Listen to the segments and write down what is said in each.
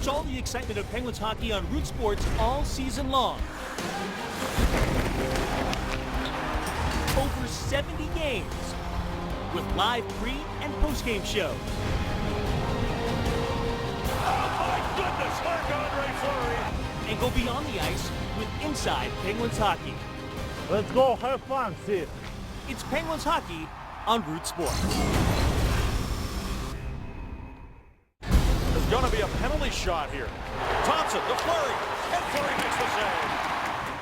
Watch all the excitement of Penguins hockey on Root Sports all season long. Over 70 games with live pre- and post-game shows. Oh my goodness, Marc-Andre Fleury! And go beyond the ice with Inside Penguins Hockey. Let's go have fun, Sid. It's Penguins Hockey on Root Sports. There's going to be a penalty shot here. Thompson, the Fleury, and Fleury makes the save.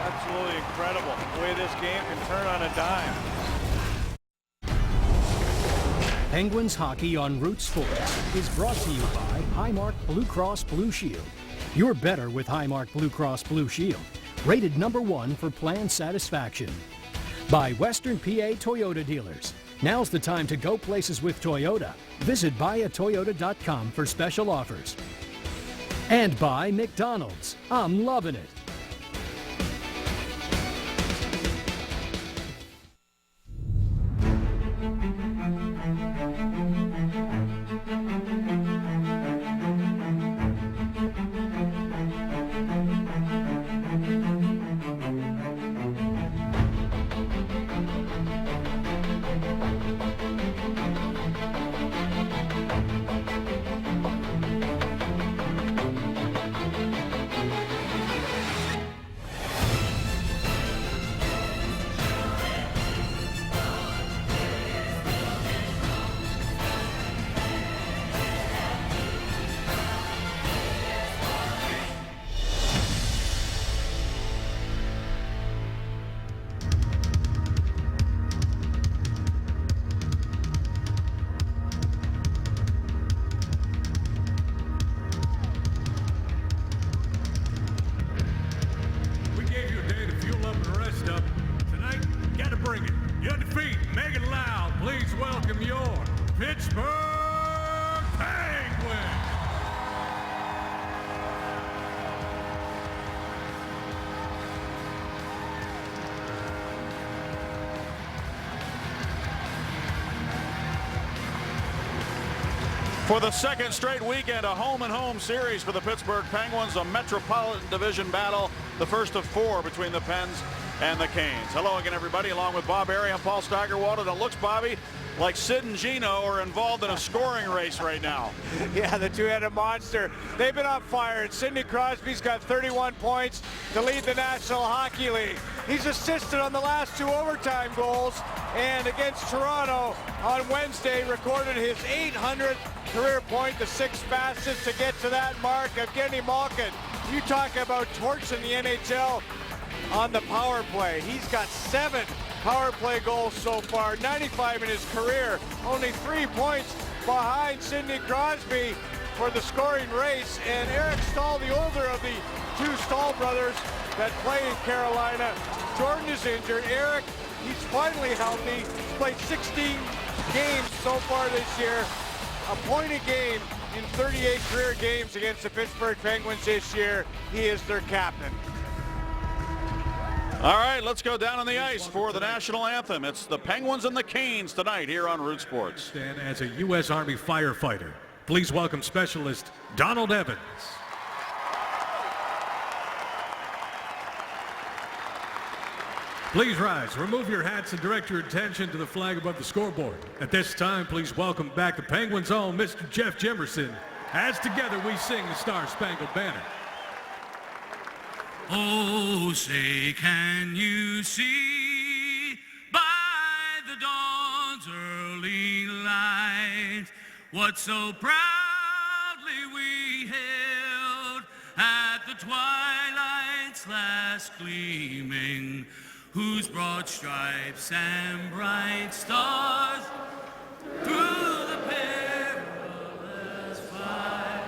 Absolutely incredible the way this game can turn on a dime. Penguins Hockey on Root Sports is brought to you by Highmark Blue Cross Blue Shield. You're better with Highmark Blue Cross Blue Shield. Rated #1 for plan satisfaction. By Western PA Toyota Dealers. Now's the time to go places with Toyota. Visit buyatoyota.com for special offers. And by McDonald's. I'm loving it. For the second straight weekend, a home-and-home series for the Pittsburgh Penguins, a Metropolitan Division battle, the first of 4 between the Pens and the Canes. Hello again, everybody. Along with Bob Airy, I'm Paul Steigerwald, and it looks, Bobby, like Sid and Gino are involved in a scoring race right now. Yeah, the two-headed monster. They've been on fire. And Sidney Crosby's got 31 points to lead the National Hockey League. He's assisted on the last 2 overtime goals, and against Toronto on Wednesday recorded his 800th career point, the 6th fastest to get to that mark. Evgeny Malkin, you talk about torching the NHL on the power play. He's got 7 power play goals so far, 95 in his career, only 3 points behind Sidney Crosby for the scoring race. And Eric Stahl, the older of the 2 Stahl brothers that play in Carolina, Jordan is injured. Eric, he's finally healthy. He's played 16 games so far this year, a point a game in 38 career games against the Pittsburgh Penguins this year. He is their captain. All right, let's go down on the ice for the national anthem. It's the Penguins and the Canes tonight here on Root Sports. And as a U.S. Army firefighter, please welcome Specialist Donald Evans. Please rise, remove your hats, and direct your attention to the flag above the scoreboard. At this time, please welcome back the Penguins' own Mr. Jeff Jimerson, as together we sing the Star-Spangled Banner. Oh, say, can you see by the dawn's early light what so proudly we hailed at the twilight's last gleaming, whose broad stripes and bright stars through the perilous fight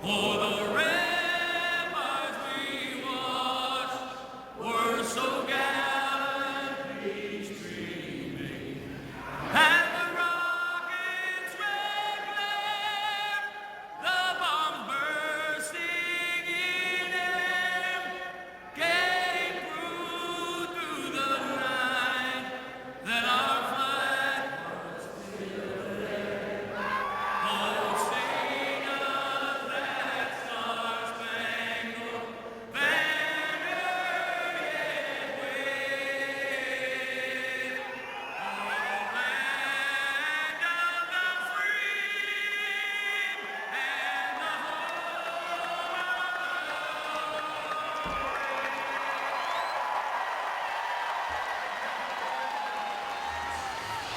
o'er the ramparts we watched were so gallantly streaming, and the rockets' red glare, the bombs bursting in air, came through the night, that our flag was still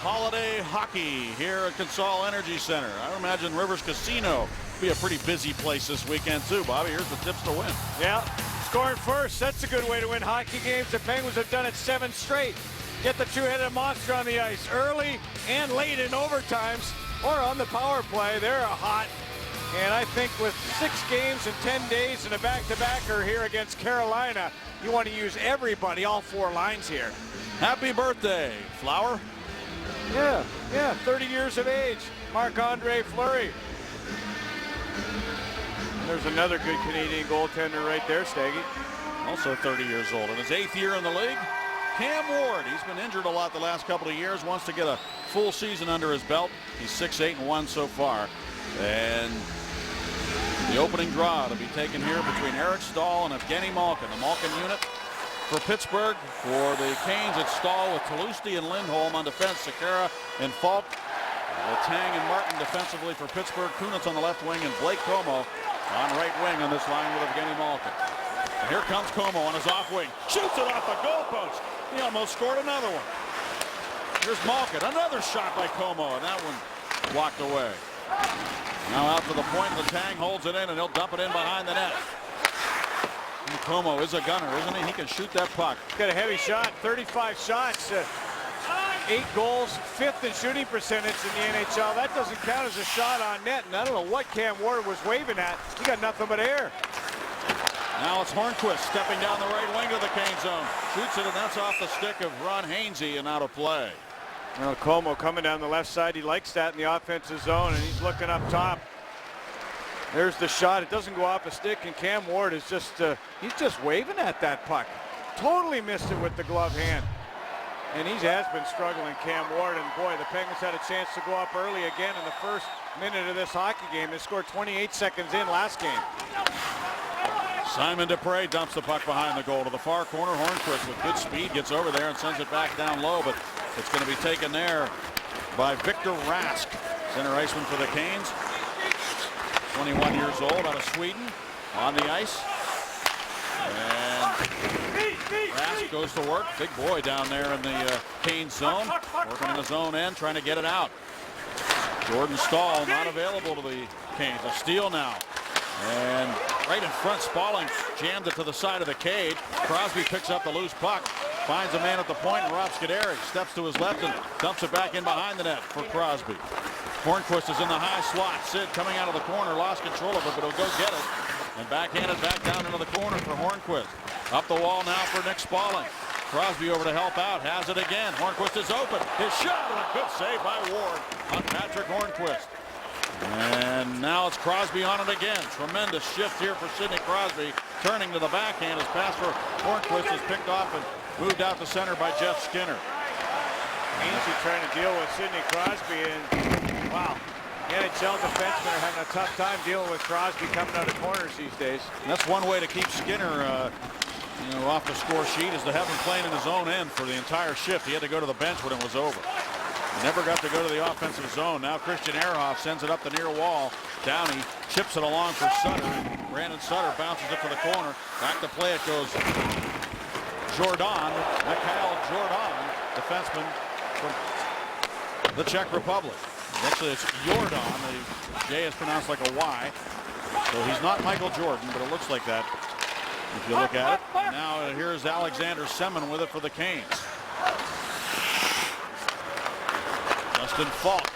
holiday hockey here at Consol Energy Center. I imagine Rivers Casino will be a pretty busy place this weekend too. Bobby, here's the tips to win. Yeah, scoring first. That's a good way to win hockey games. The Penguins have done it 7 straight. Get the two-headed monster on the ice early and late in overtimes or on the power play. They're hot. And I think with 6 games in 10 days and a back-to-backer here against Carolina, you want to use everybody, all 4 lines here. Happy birthday, Flower. Yeah, 30 years of age. Marc-Andre Fleury. There's another good Canadian goaltender right there, Staggy. Also 30 years old. In his 8th year in the league, Cam Ward. He's been injured a lot the last couple of years. Wants to get a full season under his belt. He's 6-8-1 so far. And the opening draw to be taken here between Eric Staal and Evgeny Malkin. The Malkin unit for Pittsburgh. For the Canes, it's Staal with Tulosti and Lindholm on defense. Sekera and Falk. Letang and Martin defensively for Pittsburgh. Kunitz on the left wing and Blake Comeau on right wing on this line with Evgeny Malkin. And here comes Comeau on his off wing. Shoots it off the goalpost. He almost scored another one. Here's Malkin. Another shot by Comeau, and that one blocked away. Now out to the point. Letang holds it in, and he'll dump it in behind the net. And Comeau is a gunner, isn't he? He can shoot that puck. Got a heavy shot. 35 shots. 8 goals, 5th in shooting percentage in the NHL. That doesn't count as a shot on net. And I don't know what Cam Ward was waving at. He got nothing but air. Now it's Hornquist stepping down the right wing of the Cane zone. Shoots it, and that's off the stick of Ron Hainsey and out of play. Well, Comeau coming down the left side. He likes that in the offensive zone, and he's looking up top. There's the shot. It doesn't go off a stick, and Cam Ward is just, he's just waving at that puck. Totally missed it with the glove hand. And he has been struggling, Cam Ward, and boy, the Penguins had a chance to go up early again in the first minute of this hockey game. They scored 28 seconds in last game. Simon Dupre dumps the puck behind the goal to the far corner. Hornquist with good speed gets over there and sends it back down low, but it's going to be taken there by Victor Rask, center iceman for the Canes. 21 years old, out of Sweden, on the ice. And Rask goes to work. Big boy down there in the Canes zone, working in his own end, trying to get it out. Jordan Staal not available to the Canes. A steal now. And right in front, Spaulding jammed it to the side of the cage. Crosby picks up the loose puck, finds a man at the point, and Rob Scuderi steps to his left and dumps it back in behind the net for Crosby. Hornquist is in the high slot. Sid coming out of the corner, lost control of it, but he'll go get it. And backhanded back down into the corner for Hornquist. Up the wall now for Nick Spaulding. Crosby over to help out, has it again. Hornquist is open. His shot, and a good save by Ward on Patrick Hornquist. And now it's Crosby on it again. Tremendous shift here for Sidney Crosby. Turning to the backhand. His pass for Hornquist is picked off and moved out to center by Jeff Skinner. Hainsey trying to deal with Sidney Crosby, and wow, NHL defensemen are having a tough time dealing with Crosby coming out of corners these days. And that's one way to keep Skinner off the score sheet, is to have him playing in his own end for the entire shift. He had to go to the bench when it was over. Never got to go to the offensive zone. Now Christian Ehrhoff sends it up the near wall. Downey chips it along for Sutter. Brandon Sutter bounces it to the corner. Back to play it goes Jordan, Mikhail Jordan, defenseman from the Czech Republic. Actually, it's Jordan. The J is pronounced like a Y. So he's not Michael Jordan, but it looks like that if you look at it. And now here's Alexander Semin with it for the Canes. Justin Falk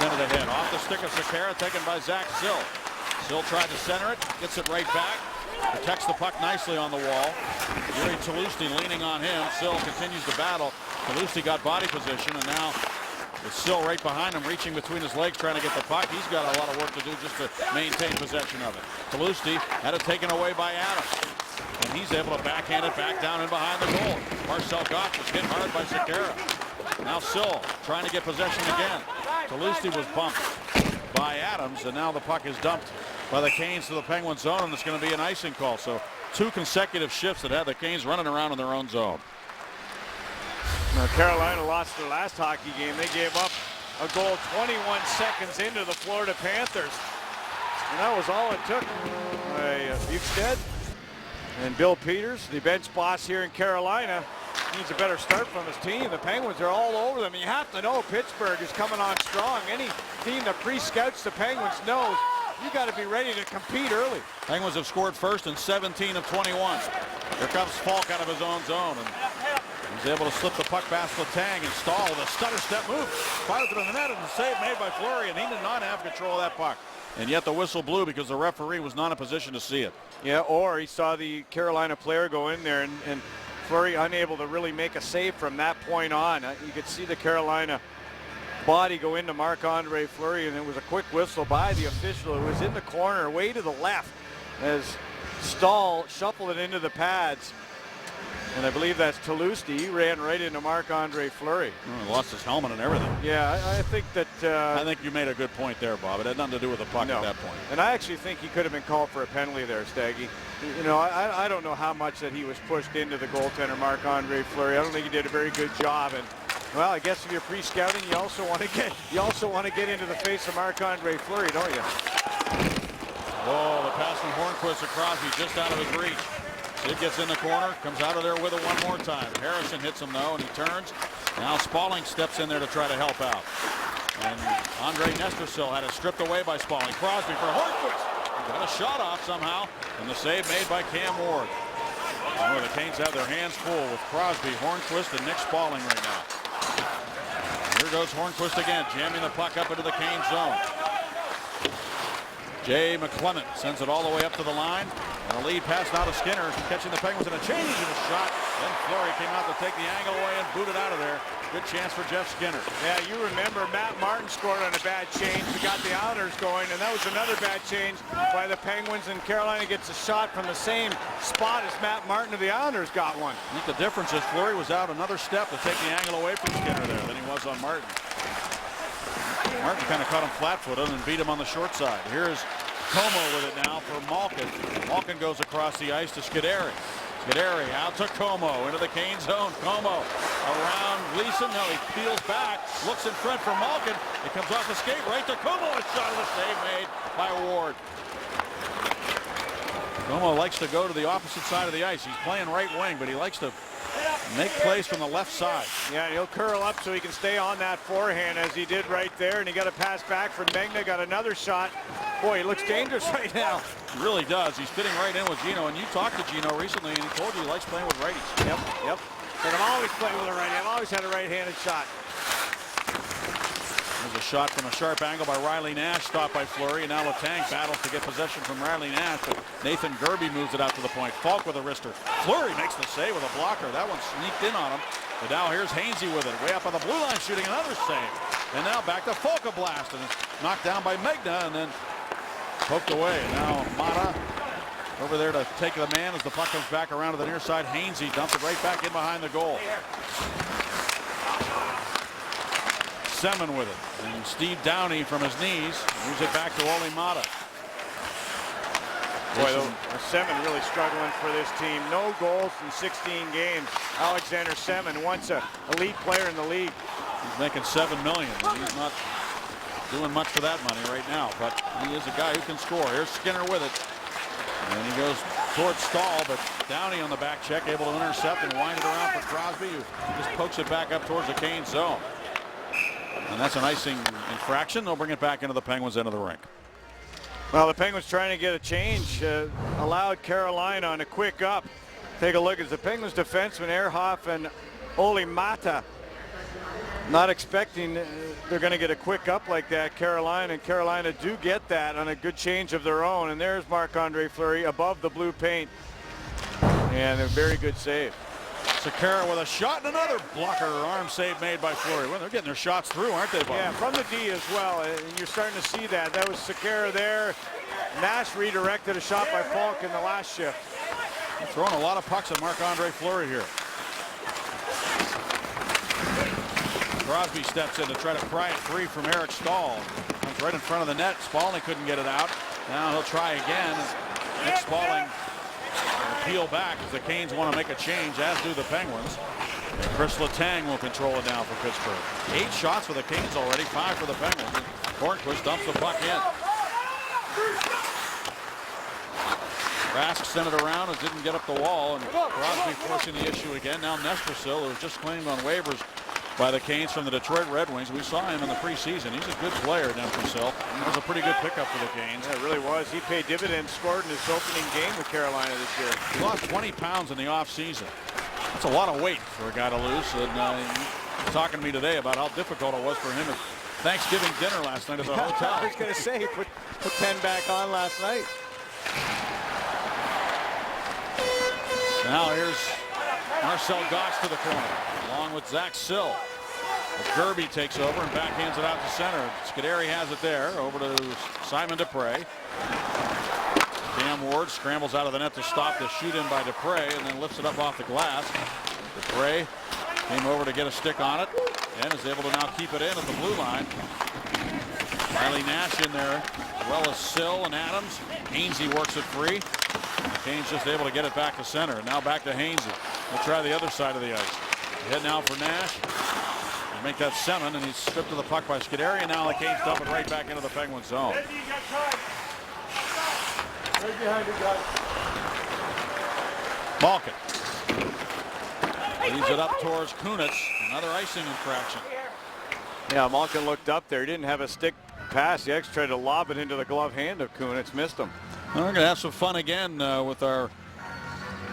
sent it ahead. Off the stick of Sekera, taken by Zach Sill. Sill tried to center it, gets it right back. Protects the puck nicely on the wall. Yuri Tulosti leaning on him. Sill continues to battle. Tulosti got body position, and now with Sill right behind him, reaching between his legs, trying to get the puck. He's got a lot of work to do just to maintain possession of it. Tulosti had it taken away by Adams, and he's able to backhand it back down and behind the goal. Marcel Goff was hit hard by Sekera. Now Sill trying to get possession again. Tulosti was bumped by Adams, and now the puck is dumped by the Canes to the Penguin zone, and it's going to be an icing call. So 2 consecutive shifts that had the Canes running around in their own zone. Now Carolina lost their last hockey game. They gave up a goal 21 seconds into the Florida Panthers. And that was all it took by Bukestad and Bill Peters, the bench boss here in Carolina. needs a better start from his team. The Penguins are all over them. You have to know Pittsburgh is coming on strong. Any team that pre-scouts the Penguins knows you got to be ready to compete early. Penguins have scored first in 17 of 21. Here comes Falk out of his own zone, and he's able to slip the puck past Letang and Stahl with a stutter step move. Fires it in the net, and the save made by Fleury, and he did not have control of that puck. And yet the whistle blew because the referee was not in a position to see it. Yeah, or he saw the Carolina player go in there, and Fleury unable to really make a save from that point on. You could see the Carolina body go into Marc-Andre Fleury, and it was a quick whistle by the official. It was in the corner, way to the left, as Stahl shuffled it into the pads. And I believe that's Toulouse. He ran right into Marc-Andre Fleury. He lost his helmet and everything. Yeah, I think that... I think you made a good point there, Bob. It had nothing to do with the puck at that point. And I actually think he could have been called for a penalty there, Staggy. You know, I don't know how much that he was pushed into the goaltender, Marc-Andre Fleury. I don't think he did a very good job. And well, I guess if you're pre-scouting, you also want to get into the face of Marc-Andre Fleury, don't you? Oh, the pass from Hornquist to Crosby just out of his reach. Sid gets in the corner, comes out of there with it one more time. Harrison hits him though, and he turns. Now Spalling steps in there to try to help out. And Andre Nestersil had it stripped away by Spalling. Crosby for Hornquist. Got a shot off somehow, and the save made by Cam Ward. Oh, the Canes have their hands full with Crosby, Hornquist, and Nick Spalling right now. Here goes Hornquist again, jamming the puck up into the Canes zone. Jay McClement sends it all the way up to the line. And a lead pass now to Skinner, catching the Penguins in a change in a shot. Then Fleury came out to take the angle away and boot it out of there. Good chance for Jeff Skinner. Yeah, you remember Matt Martin scored on a bad change. We got the Islanders going, and that was another bad change by the Penguins. And Carolina gets a shot from the same spot as Matt Martin of the Islanders got one. I think the difference is Fleury was out another step to take the angle away from Skinner there than he was on Martin. Martin kind of caught him flat-footed and beat him on the short side. Here's Como with it now for Malkin. Malkin goes across the ice to Scuderi. Scuderi out to Como into the Canes zone. Como around Gleason. Now he peels back, looks in front for Malkin. It comes off the skate right to Como. A shot of the save made by Ward. Como likes to go to the opposite side of the ice. He's playing right wing, but he likes to make plays from the left side. Yeah, he'll curl up so he can stay on that forehand as he did right there. And he got a pass back from Megna, got another shot. Boy, he looks dangerous right now. He really does. He's fitting right in with Gino. And you talked to Gino recently, and he told you he likes playing with righties. Yep. But I'm always playing with a righty. I've always had a right-handed shot. There's a shot from a sharp angle by Riley Nash, stopped by Fleury, and now Letang battles to get possession from Riley Nash, but Nathan Gerby moves it out to the point. Falk with a wrister. Fleury makes the save with a blocker. That one sneaked in on him. But now here's Hainsey with it, way up on the blue line, shooting another save. And now back to Falk blast, and it's knocked down by Megna, and then poked away. Now Mata over there to take the man as the puck comes back around to the near side. Hainsey dumps it right back in behind the goal. Semin with it, and Steve Downey from his knees moves it back to Olli Mata. Boy, Semin really struggling for this team. No goals in 16 games. Alexander Semin, once an elite player in the league. He's making $7 million. He's not doing much for that money right now, but he is a guy who can score. Here's Skinner with it, and he goes towards Stahl, but Downey on the back check, able to intercept and wind it around for Crosby, who just pokes it back up towards the Canes zone. And that's an icing infraction. They'll bring it back into the Penguins' end of the rink. Well, the Penguins trying to get a change, allowed Carolina on a quick up. Take a look at the Penguins defenseman, Ehrhoff and Olli Mata. Not expecting they're going to get a quick up like that, Carolina, and Carolina do get that on a good change of their own. And there's Marc-Andre Fleury above the blue paint. And a very good save. Sekera with a shot and another blocker arm save made by Fleury. Well, they're getting their shots through, aren't they, Bob? Yeah, from the D as well, and you're starting to see that. That was Sekera there. Nash redirected a shot by Falk in the last shift. They're throwing a lot of pucks at Marc-Andre Fleury here. Crosby steps in to try to pry it free from Eric Stahl. Comes right in front of the net. Spalling couldn't get it out. Now he'll try again. Nick Spalling peel back as the Canes want to make a change, as do the Penguins. And Chris Letang will control it now for Pittsburgh. 8 shots for the Canes already, 5 for the Penguins. Hornquist dumps the puck in. Rask sent it around and didn't get up the wall, and Crosby forcing the issue again. Now Nestrasil, who was just claimed on waivers by the Canes from the Detroit Red Wings. We saw him in the preseason. He's a good player, Nestrasil. That was a pretty good pickup for the Canes. Yeah, it really was. He paid dividends, scored in his opening game with Carolina this year. He lost 20 pounds in the offseason. That's a lot of weight for a guy to lose. And he was talking to me today about how difficult it was for him at Thanksgiving dinner last night at the hotel. I was going to say, put Penn back on last night. Now here's Marcel Gox to the corner, along with Zach Sill. Gerby takes over and backhands it out to center. Scuderi has it there, over to Simon Dupre. Cam Ward scrambles out of the net to stop the shoot-in by Dupre, and then lifts it up off the glass. Dupre came over to get a stick on it, and is able to now keep it in at the blue line. Riley Nash in there, as well as Sill and Adams. Hainsey works it free. Canes just able to get it back to center. Now back to Hainsey. We'll try the other side of the ice. Head now for Nash. They make that Semin, and he's stripped of the puck by Scuderi, and now the Canes dump it right back into the Penguin zone. Malkin leaves it up towards Kunitz. Another icing infraction. Yeah, Malkin looked up there. He didn't have a stick pass. The X tried to lob it into the glove hand of Kunitz. Missed him. Well, we're going to have some fun again with our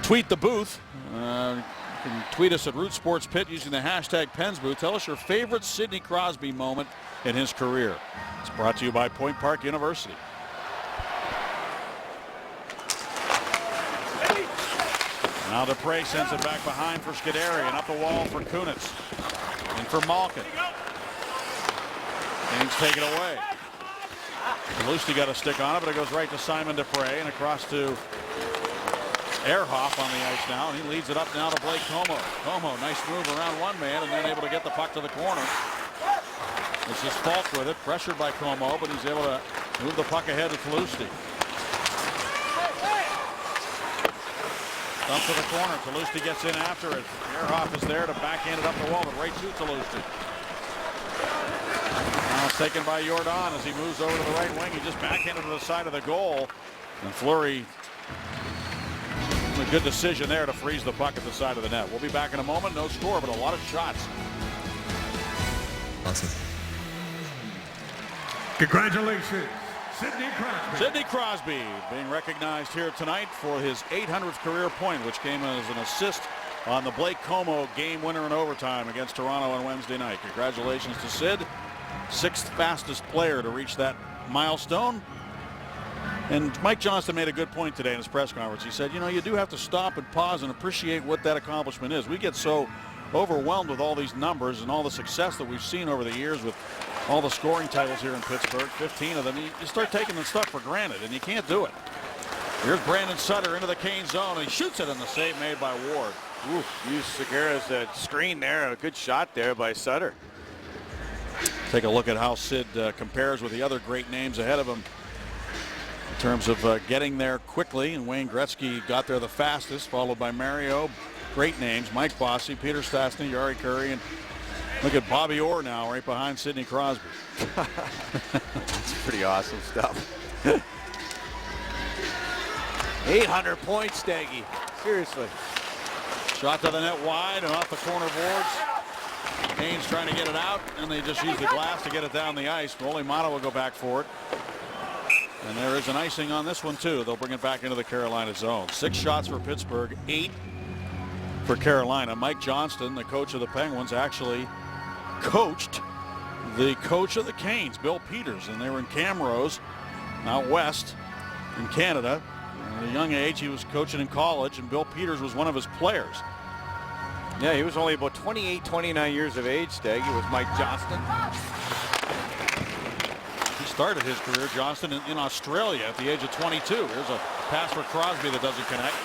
Tweet the Booth. You can tweet us at Root Sports Pit using the hashtag PensBooth. Tell us your favorite Sidney Crosby moment in his career. It's brought to you by Point Park University. Now Dupre sends it back behind for Scuderi, and up the wall for Kunitz. And for Malkin. Canes take it away. Lusty got a stick on it, but it goes right to Simon Dupre and across to Ehrhoff on the ice now, and he leads it up now to Blake Comeau. Comeau, nice move around one man, and then able to get the puck to the corner. It's his fault with it, pressured by Comeau, but he's able to move the puck ahead to Lusty. Dump to the corner. Lusty gets in after it. Ehrhoff is there to backhand it up the wall, but right to Lusty. Now it's taken by Jordan as he moves over to the right wing. He just backhanded to the side of the goal. And Fleury, a good decision there to freeze the puck at the side of the net. We'll be back in a moment. No score, but a lot of shots. Awesome. Congratulations, Sidney Crosby. Sidney Crosby being recognized here tonight for his 800th career point, which came as an assist on the Blake Comeau game winner in overtime against Toronto on Wednesday night. Congratulations to Sid, sixth fastest player to reach that milestone. And Mike Johnston made a good point today in his press conference. He said, you know, you do have to stop and pause and appreciate what that accomplishment is. We get so overwhelmed with all these numbers and all the success that we've seen over the years with all the scoring titles here in Pittsburgh, 15 of them. You start taking the stuff for granted, and you can't do it. Here's Brandon Sutter into the Canes zone, and he shoots it in the save made by Ward. Ooh, used Segura's screen there. A good shot there by Sutter. Take a look at how Sid compares with the other great names ahead of him in terms of getting there quickly. And Wayne Gretzky got there the fastest, followed by Mario. Great names: Mike Bossy, Peter Stastny, Jari Kurri, and look at Bobby Orr now right behind Sidney Crosby. That's pretty awesome stuff. 800 points, Staggy. Seriously. Shot to the net wide and off the corner boards. Canes trying to get it out, and they just use the glass to get it down the ice. Rolly Mata will go back for it. And there is an icing on this one, too. They'll bring it back into the Carolina zone. 6 shots for Pittsburgh, 8 for Carolina. Mike Johnston, the coach of the Penguins, actually coached the coach of the Canes, Bill Peters, and they were in Camrose out west in Canada. At a young age, he was coaching in college, and Bill Peters was one of his players. Yeah, he was only about 28, 29 years of age, Staggy, with Mike Johnston. He started his career, Johnston, in Australia at the age of 22. Here's a pass for Crosby that doesn't connect.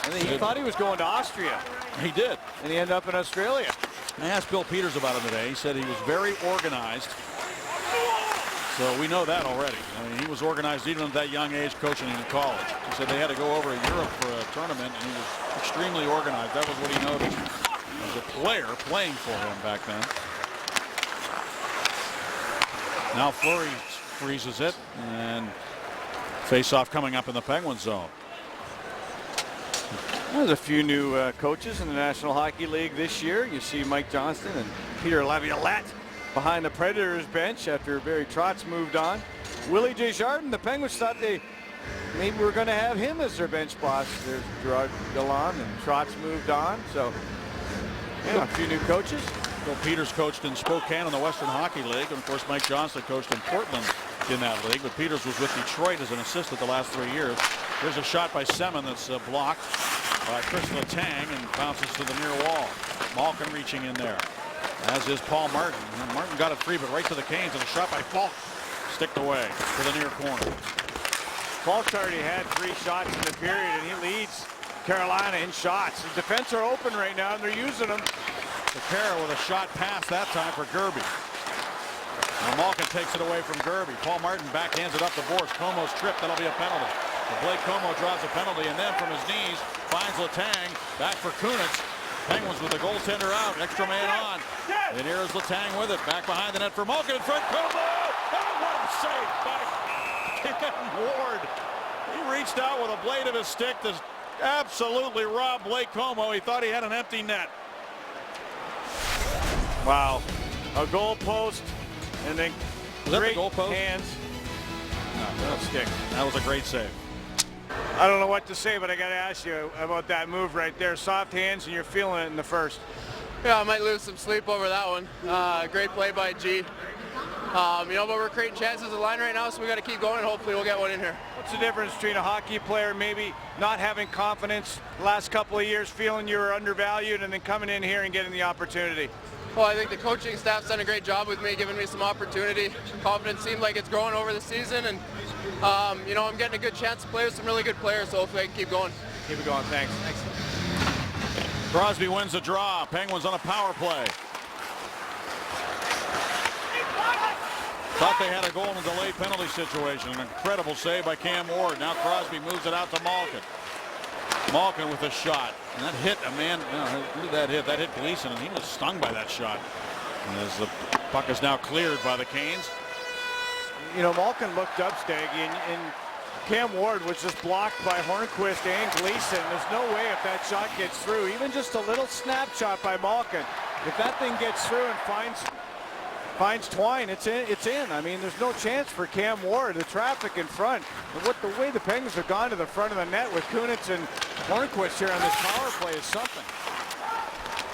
And he thought he was going to Austria. He did. And he ended up in Australia. I asked Bill Peters about him today. He said he was very organized. So we know that already. I mean, he was organized even at that young age coaching in college. He said they had to go over to Europe for a tournament, and he was extremely organized. That was what he noticed as a player playing for him back then. Now Fleury freezes it, and Face-off coming up in the Penguin zone. There's a few new coaches in the National Hockey League this year. You see Mike Johnston and Peter Laviolette behind the Predators bench after Barry Trotz moved on. Willie Desjardins, the Penguins thought they maybe were going to have him as their bench boss. There's Gerard Gallant and Trotz moved on. So yeah, a few new coaches. Bill Peters coached in Spokane in the Western Hockey League, and of course Mike Johnston coached in Portland in that league, but Peters was with Detroit as an assistant the last 3 years. Here's a shot by Semin that's blocked by Chris Letang and bounces to the near wall. Malkin reaching in there, as is Paul Martin. And Martin got it free, but right to the Canes, and a shot by Falk sticked away to the near corner. Falk's already had 3 shots in the period, and he leads Carolina in shots. The defense are open right now, and they're using them. Sakara with a shot pass that time for Gerby. Now Malkin takes it away from Gerby. Paul Martin backhands it up the boards. Como's tripped. That'll be a penalty. But Blake Como draws a penalty, and then from his knees finds Letang. Back for Kunitz. Penguins with the goaltender out. Extra man on. And here's Letang with it. Back behind the net for Malkin in front. Como! Oh, what a save by Ken Ward. He reached out with a blade of his stick to absolutely rob Blake Como. He thought he had an empty net. Wow. A goal post, and then great goal post? hands. No, stick. That was a great save. I don't know what to say, but I got to ask you about that move right there. Soft hands, and you're feeling it in the first. Yeah, I might lose some sleep over that one. Great play by G. But we're creating chances at the line right now, so we got to keep going, and hopefully we'll get one in here. What's the difference between a hockey player maybe not having confidence the last couple of years, feeling you were undervalued, and then coming in here and getting the opportunity? Well, I think the coaching staff's done a great job with me, giving me some opportunity. Confidence seemed like it's growing over the season, and I'm getting a good chance to play with some really good players, so hopefully I can keep going. Keep it going. Thanks. Crosby wins the draw. Penguins on a power play. Thought they had a goal in a delayed penalty situation. An incredible save by Cam Ward. Now Crosby moves it out to Malkin. Malkin with a shot. And that hit a man. Look at that hit. That hit Gleason, and he was stung by that shot. And as the puck is now cleared by the Canes. Malkin looked up, Staggy, and Cam Ward was just blocked by Hornquist and Gleason. There's no way if that shot gets through. Even just a little snapshot by Malkin. If that thing gets through and finds Twine, it's in. I mean, there's no chance for Cam Ward. The traffic in front. And the way the Penguins have gone to the front of the net with Kunitz and Hornquist here on this power play is something.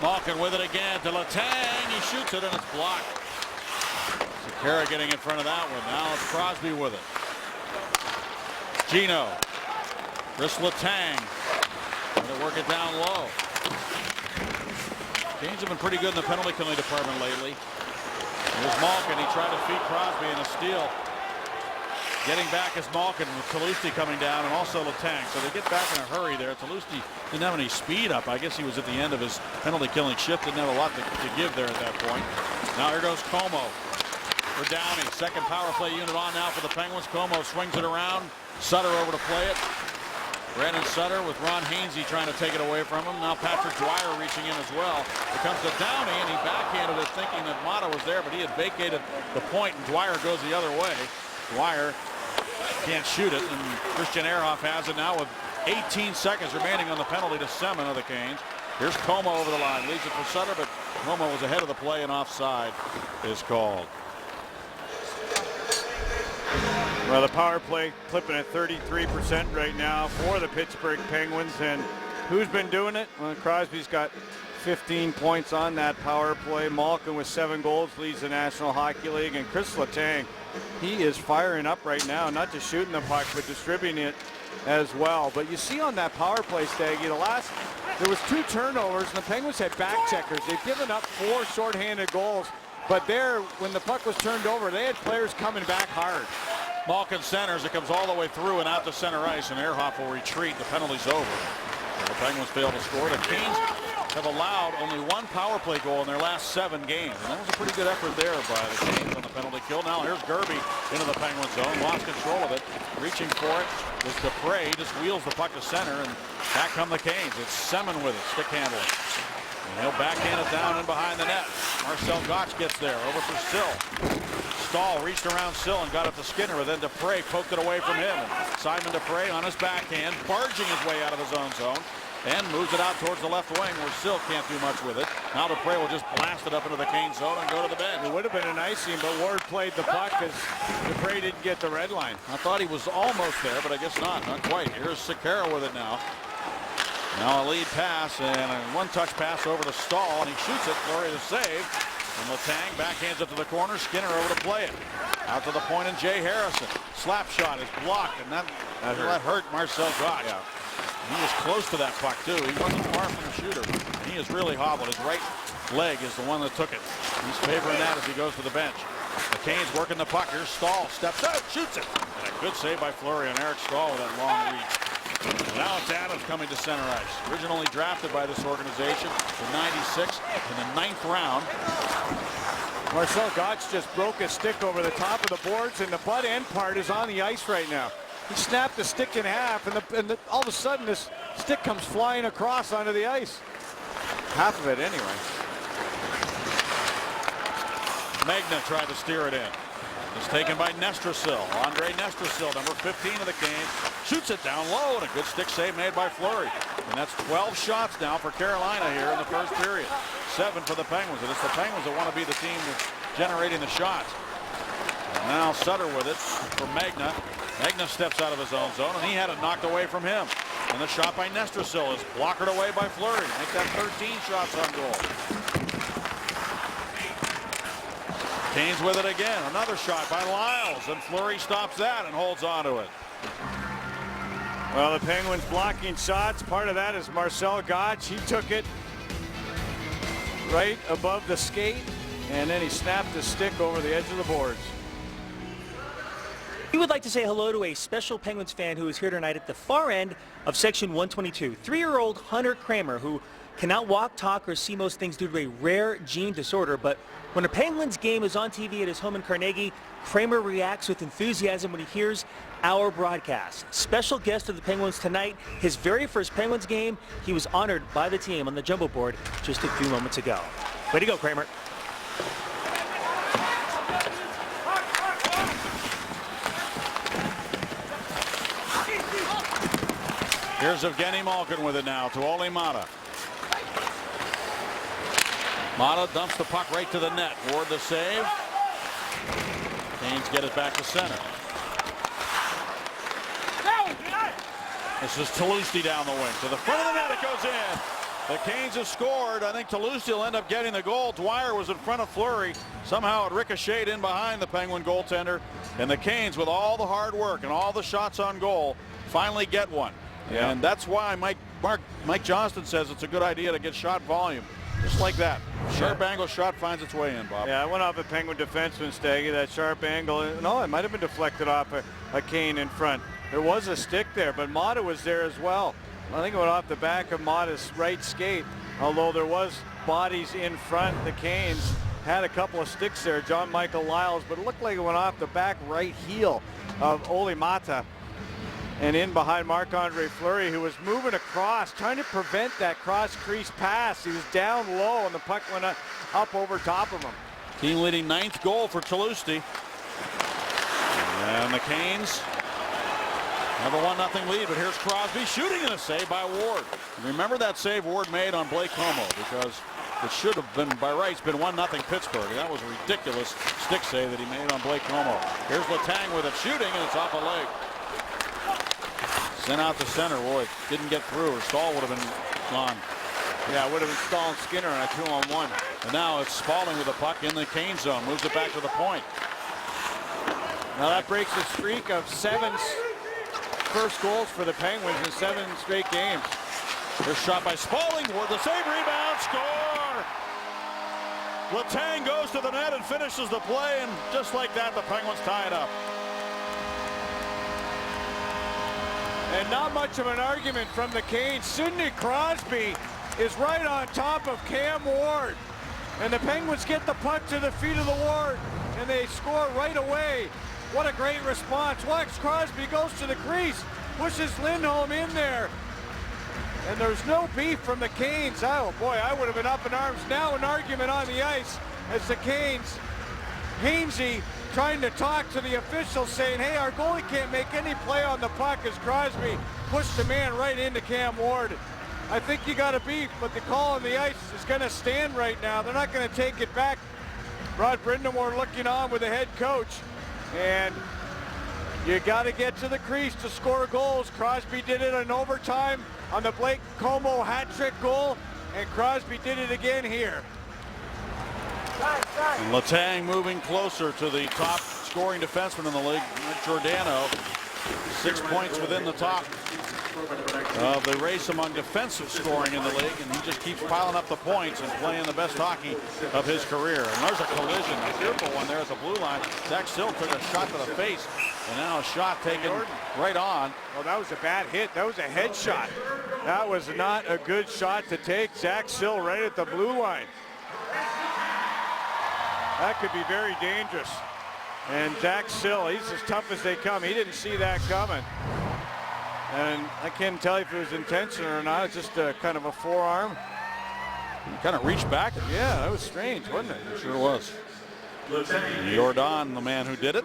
Malkin with it again to Letang. He shoots it, and it's blocked. Sakara getting in front of that one. Now it's Crosby with it. Gino. Chris Letang. Going to work it down low. Canes have been pretty good in the penalty killing department lately. Here's Malkin. He tried to feed Crosby in a steal. Getting back is Malkin with Talusti coming down, and also Letang. So they get back in a hurry there. Talusti didn't have any speed up. I guess he was at the end of his penalty killing shift. Didn't have a lot to give there at that point. Now here goes Como for Downey. Second power play unit on now for the Penguins. Como swings it around. Sutter over to play it. Brandon Sutter with Ron Hainsey trying to take it away from him. Now Patrick Dwyer reaching in as well. It comes to Downey, and he backhanded it thinking that Mata was there, but he had vacated the point, and Dwyer goes the other way. Dwyer can't shoot it, and Christian Ehrhoff has it now with 18 seconds remaining on the penalty to Semin of the Canes. Here's Como over the line. Leaves it for Sutter, but Como was ahead of the play, and offside is called. Well, the power play clipping at 33% right now for the Pittsburgh Penguins. And who's been doing it? Well, Crosby's got 15 points on that power play. Malkin with 7 goals leads the National Hockey League. And Chris Letang, he is firing up right now, not just shooting the puck, but distributing it as well. But you see on that power play, Staggy, there was 2 turnovers, and the Penguins had back checkers. They've given up 4 shorthanded goals. But there, when the puck was turned over, they had players coming back hard. Malkin centers. It comes all the way through and out to center ice, and Ehrhoff will retreat. The penalty's over. So the Penguins fail to score. The Canes have allowed only 1 power play goal in their last 7 games. And that was a pretty good effort there by the Canes on the penalty kill. Now here's Gerby into the Penguin zone. Lost control of it. Reaching for it is Dupre. Just wheels the puck to center, and back come the Canes. It's Semin with it. Stick handling. And he'll backhand it down in behind the net. Marcel Gox gets there. Over for Still. Stahl reached around Sill and got it to Skinner, and then Dupre poked it away from him. And Simon Dupre on his backhand, barging his way out of his own zone, and moves it out towards the left wing where Sill can't do much with it. Now Dupre will just blast it up into the Canes zone and go to the bench. It would have been an icing, but Ward played the puck because Dupre didn't get the red line. I thought he was almost there, but I guess not quite. Here's Sekera with it now. Now a lead pass and a one-touch pass over to Stahl, and he shoots it. Fleury to save. And Letang backhands it to the corner. Skinner over to play it. Out to the point, and Jay Harrison. Slap shot is blocked, and that hurt Marcel Goc. Yeah. He was close to that puck, too. He wasn't far from the shooter. He is really hobbled. His right leg is the one that took it. He's favoring that as he goes to the bench. The Canes working the puck. Here's Stahl. Steps out, shoots it. And a good save by Fleury on Eric Stahl with that long reach. And now it's Adams coming to center ice. Originally drafted by this organization in '96 in the 9th round. Marcel Goc just broke his stick over the top of the boards, and the butt end part is on the ice right now. He snapped the stick in half, and all of a sudden this stick comes flying across onto the ice. Half of it anyway. Magna tried to steer it in. It's taken by Nestrasil. Andre Nestrasil, number 15 of the Canes, shoots it down low, and a good stick save made by Fleury. And that's 12 shots now for Carolina here in the first period. 7 for the Penguins, and it's the Penguins that want to be the team that's generating the shots. And now Sutter with it for Magna. Magna steps out of his own zone, and he had it knocked away from him. And the shot by Nestrasil is blockered away by Fleury. Make that 13 shots on goal. Canes with it again. Another shot by Lyles, and Fleury stops that and holds on to it. Well, the Penguins blocking shots. Part of that is Marcel Goc. He took it right above the skate, and then he snapped the stick over the edge of the boards. We would like to say hello to a special Penguins fan who is here tonight at the far end of section 122. 3-year-old Hunter Kramer, who cannot walk, talk, or see most things due to a rare gene disorder, but when a Penguins game is on TV at his home in Carnegie, Kramer reacts with enthusiasm when he hears our broadcast. Special guest of the Penguins tonight, his very first Penguins game. He was honored by the team on the jumbo board just a few moments ago. Way to go, Kramer. Here's Evgeny Malkin with it now to Olli Maatta. Maatta dumps the puck right to the net. Ward the save. Canes get it back to center. This is Toulouse down the wing. To the front of the net it goes in. The Canes have scored. I think Toulouse will end up getting the goal. Dwyer was in front of Fleury. Somehow it ricocheted in behind the Penguin goaltender. And the Canes, with all the hard work and all the shots on goal, finally get one. Yeah. And that's why Mike Johnston says it's a good idea to get shot volume. Just like that. Sharp angle shot finds its way in, Bob. Yeah, I went off a Penguin defenseman, Staggy. That sharp angle. No, it might have been deflected off a Kane in front. There was a stick there, but Maatta was there as well. I think it went off the back of Maatta's right skate. Although there was bodies in front, the Canes had a couple of sticks there. John Michael Lyles, but it looked like it went off the back right heel of Olli Maatta. And in behind Marc-Andre Fleury, who was moving across, trying to prevent that cross-crease pass. He was down low, and the puck went up over top of him. Team leading 9th goal for Toulouse. And the Canes have a 1-0 lead, but here's Crosby shooting and a save by Ward. Remember that save Ward made on Blake Como, because it should have been, by rights, been 1-0 Pittsburgh. That was a ridiculous stick save that he made on Blake Como. Here's Letang with it shooting, and it's off a leg. Sent out to center. Boy, didn't get through, or Stahl would have been gone. Yeah, it would have been Stahl and Skinner on a 2-on-1. And now it's Spaulding with the puck in the Kane zone. Moves it back to the point. Now that breaks a streak of 7 first goals for the Penguins in 7 straight games. Here's shot by Spaulding. Ward the save, rebound, score! Letang goes to the net and finishes the play, and just like that, the Penguins tie it up. And not much of an argument from the Canes. Sidney Crosby is right on top of Cam Ward. And the Penguins get the puck to the feet of the Ward, and they score right away. What a great response. Watch, Crosby goes to the crease, pushes Lindholm in there. And there's no beef from the Canes. Oh boy, I would have been up in arms. Now an argument on the ice as the Canes, Hainsey trying to talk to the officials saying, hey, our goalie can't make any play on the puck as Crosby pushed the man right into Cam Ward. I think you got to beat, but the call on the ice is going to stand right now. They're not going to take it back. Rod Brindamore looking on with the head coach. And you got to get to the crease to score goals. Crosby did it in overtime on the Blake Como hat trick goal, and Crosby did it again here. And Letang moving closer to the top scoring defenseman in the league, Mike Giordano. 6 points within the top of the race among defensive scoring in the league, and he just keeps piling up the points and playing the best hockey of his career. And there's a collision, a fearful one there at the blue line. Zach Sill took a shot to the face, and now a shot taken right on. Well, that was a bad hit. That was a head shot. That was not a good shot to take. Zach Sill right at the blue line. That could be very dangerous. And Zach Sill, he's as tough as they come. He didn't see that coming. And I can't tell you if it was intentional or not. It's just a kind of a forearm. He kind of reached back. Yeah, that was strange, wasn't it? It sure was. Jordan, the man who did it.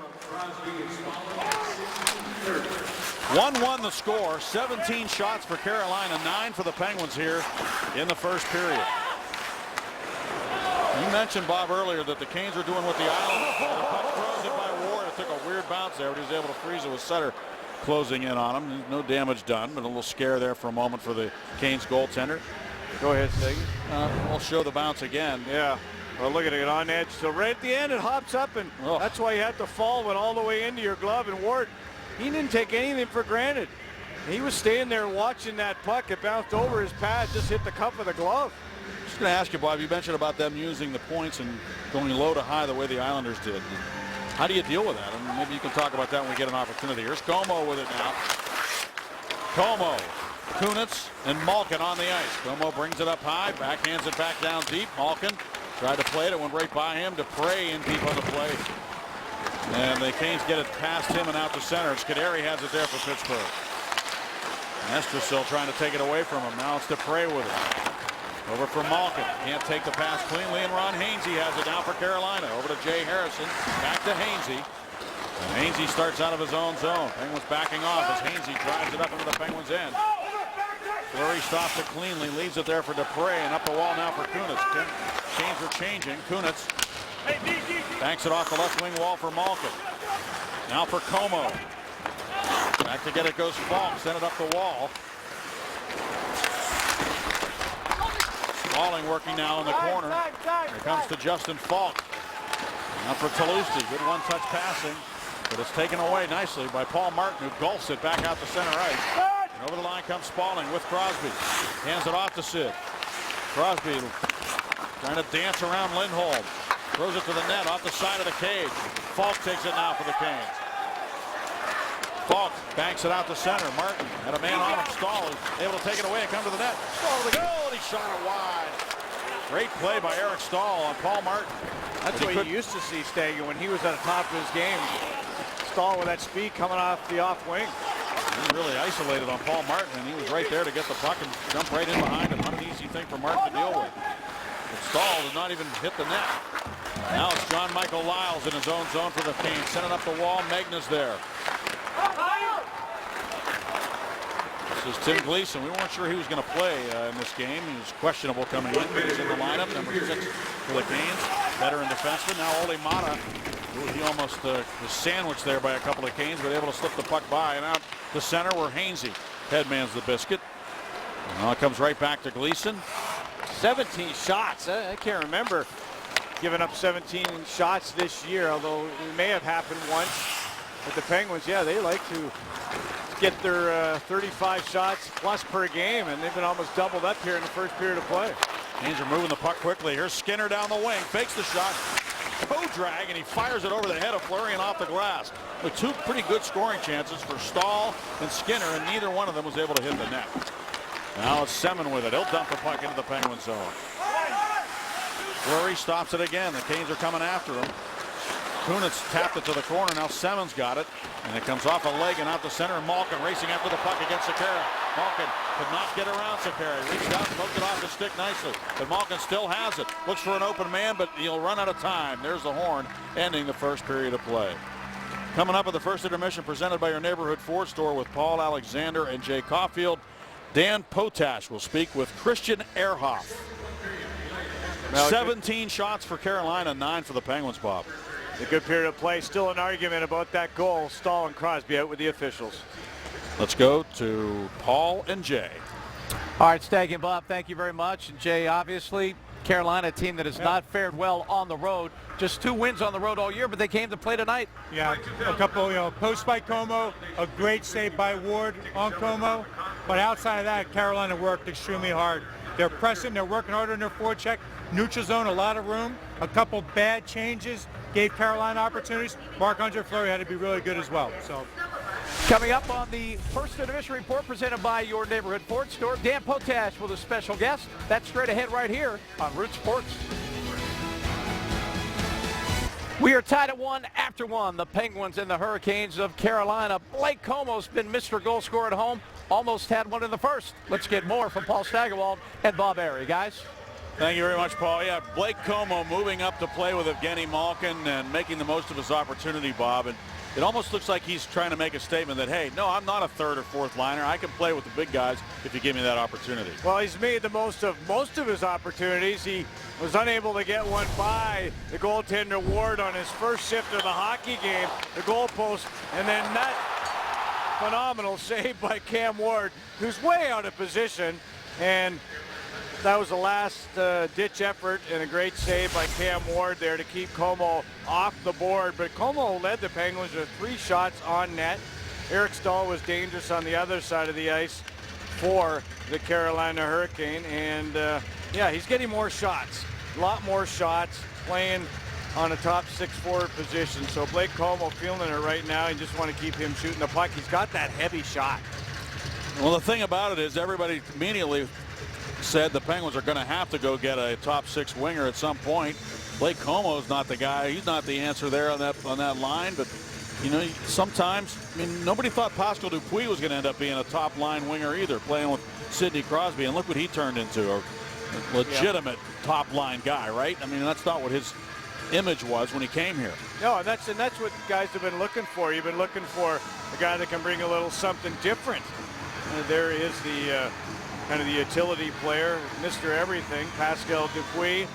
1-1 the score. 17 shots for Carolina, 9 for the Penguins here in the first period. You mentioned, Bob, earlier that the Canes were doing what the Islanders did. The puck throws it by Ward. It took a weird bounce there, but he was able to freeze it with Sutter closing in on him. No damage done, but a little scare there for a moment for the Canes goaltender. Go ahead, Steggy. We'll show the bounce again. Yeah. Well, look at it on edge. So right at the end, it hops up, and that's why you had to fall, went all the way into your glove. And Ward, he didn't take anything for granted. He was staying there watching that puck. It bounced over his pad, just hit the cup of the glove. Just going to ask you, Bob, you mentioned about them using the points and going low to high the way the Islanders did. How do you deal with that? I mean, maybe you can talk about that when we get an opportunity. Here's Como with it now. Como, Kunitz, and Malkin on the ice. Como brings it up high, backhands it back down deep. Malkin tried to play it. It went right by him. Dupre in deep on the play. And the Canes get it past him and out to center. Scuderi has it there for Pittsburgh. Estrasel trying to take it away from him. Now it's Dupre with it. Over for Malkin. Can't take the pass cleanly, and Ron Hainsey has it down for Carolina. Over to Jay Harrison. Back to Hainsey. And Hainsey starts out of his own zone. Penguins backing off as Hainsey drives it up into the Penguins' end. Fleury stops it cleanly, leaves it there for Dupre, and up the wall now for Kunitz. Canes are changing. Kunitz banks it off the left wing wall for Malkin. Now for Como. Back to get it goes Falk. Send it up the wall. Smalling working now in the corner. Here comes to Justin Falk. Now for Talusti. Good one-touch passing, but it's taken away nicely by Paul Martin, who gulfs it back out to center ice. And over the line comes Spaulding with Crosby. Hands it off to Sid. Crosby trying to dance around Lindholm. Throws it to the net off the side of the cage. Falk takes it now for the Canes. Falk banks it out to center. Martin had a man on him. Stahl is able to take it away and come to the net. Stahl to the goal, and he shot it wide. Great play by Eric Stahl on Paul Martin. That's what you used to see, Stagger, when he was at the top of his game. Stahl with that speed coming off the off wing. He really isolated on Paul Martin, and he was right there to get the puck and jump right in behind him. Not an easy thing for Martin to deal with. But Stahl did not even hit the net. Now it's John Michael Lyles in his own zone for the Canes. Sending up the wall. Megna's there. This is Tim Gleason. We weren't sure he was going to play in this game. He was questionable coming in. He was in the lineup, number 6 for the Canes. Veteran defenseman. Now Ole Mata, he almost was sandwiched there by a couple of Canes, but able to slip the puck by. And out the center where Hainsey headmans the biscuit. And now it comes right back to Gleason. 17 shots. I can't remember giving up 17 shots this year, although it may have happened once. But the Penguins, yeah, they like to get their 35 shots plus per game, and they've been almost doubled up here in the first period of play. Canes are moving the puck quickly. Here's Skinner down the wing, fakes the shot, toe drag, and he fires it over the head of Fleury and off the glass. With two pretty good scoring chances for Stahl and Skinner, and neither one of them was able to hit the net. Now it's Semin with it. He'll dump the puck into the Penguin zone. Fleury stops it again. The Canes are coming after him. Kunitz tapped it to the corner. Now Semin's got it. And it comes off a leg and out the center. And Malkin racing after the puck against Sekera. Malkin could not get around Sekera. Reached out and poked it off the stick nicely. But Malkin still has it. Looks for an open man, but he'll run out of time. There's the horn, ending the first period of play. Coming up at the first intermission, presented by your neighborhood Ford store with Paul Alexander and Jay Caulfield. Dan Potash will speak with Christian Ehrhoff. 17 shots for Carolina, 9 for the Penguins, Bob. A good period of play. Still an argument about that goal. Stahl and Crosby out with the officials. Let's go to Paul and Jay. All right, Stagg and Bob, thank you very much. And Jay, obviously, Carolina, a team that has not fared well on the road. Just 2 wins on the road all year, but they came to play tonight. Yeah, a couple, post by Como, a great save by Ward on Como. But outside of that, Carolina worked extremely hard. They're pressing, they're working hard on their forecheck. Neutral zone, a lot of room. A couple bad changes gave Carolina opportunities. Marc-Andre Fleury had to be really good as well. So, coming up on the First Intermission Report presented by your neighborhood Ford store, Dan Potash with a special guest. That's straight ahead right here on Root Sports. We are tied at 1 after 1. The Penguins and the Hurricanes of Carolina. Blake Comeau's been Mr. Goal Scorer at home. Almost had one in the first. Let's get more from Paul Steigerwald and Bob Airy, guys. Thank you very much, Paul. Yeah, Blake Comeau moving up to play with Evgeny Malkin and making the most of his opportunity, Bob. And it almost looks like he's trying to make a statement that, hey, no, I'm not a third or fourth liner. I can play with the big guys if you give me that opportunity. Well, he's made the most of his opportunities. He was unable to get one by the goaltender Ward on his first shift of the hockey game, the goalpost, and then that phenomenal save by Cam Ward, who's way out of position. And that was the last ditch effort and a great save by Cam Ward there to keep Comeau off the board. But Comeau led the Penguins with 3 shots on net. Eric Stahl was dangerous on the other side of the ice for the Carolina Hurricane. And yeah, he's getting more shots, a lot more shots, playing on a top 6 forward position. So Blake Comeau feeling it right now. You just want to keep him shooting the puck. He's got that heavy shot. Well, the thing about it is everybody immediately said the Penguins are going to have to go get a top 6 winger at some point. Blake Comeau's not the guy. He's not the answer there on that line. But sometimes, nobody thought Pascal Dupuis was going to end up being a top line winger either, playing with Sidney Crosby. And look what he turned into, a legitimate top line guy, right? That's not what his image was when he came here. No, and that's what guys have been looking for. You've been looking for a guy that can bring a little something different. There is the kind of the utility player, Mr. Everything, Pascal Dupuis.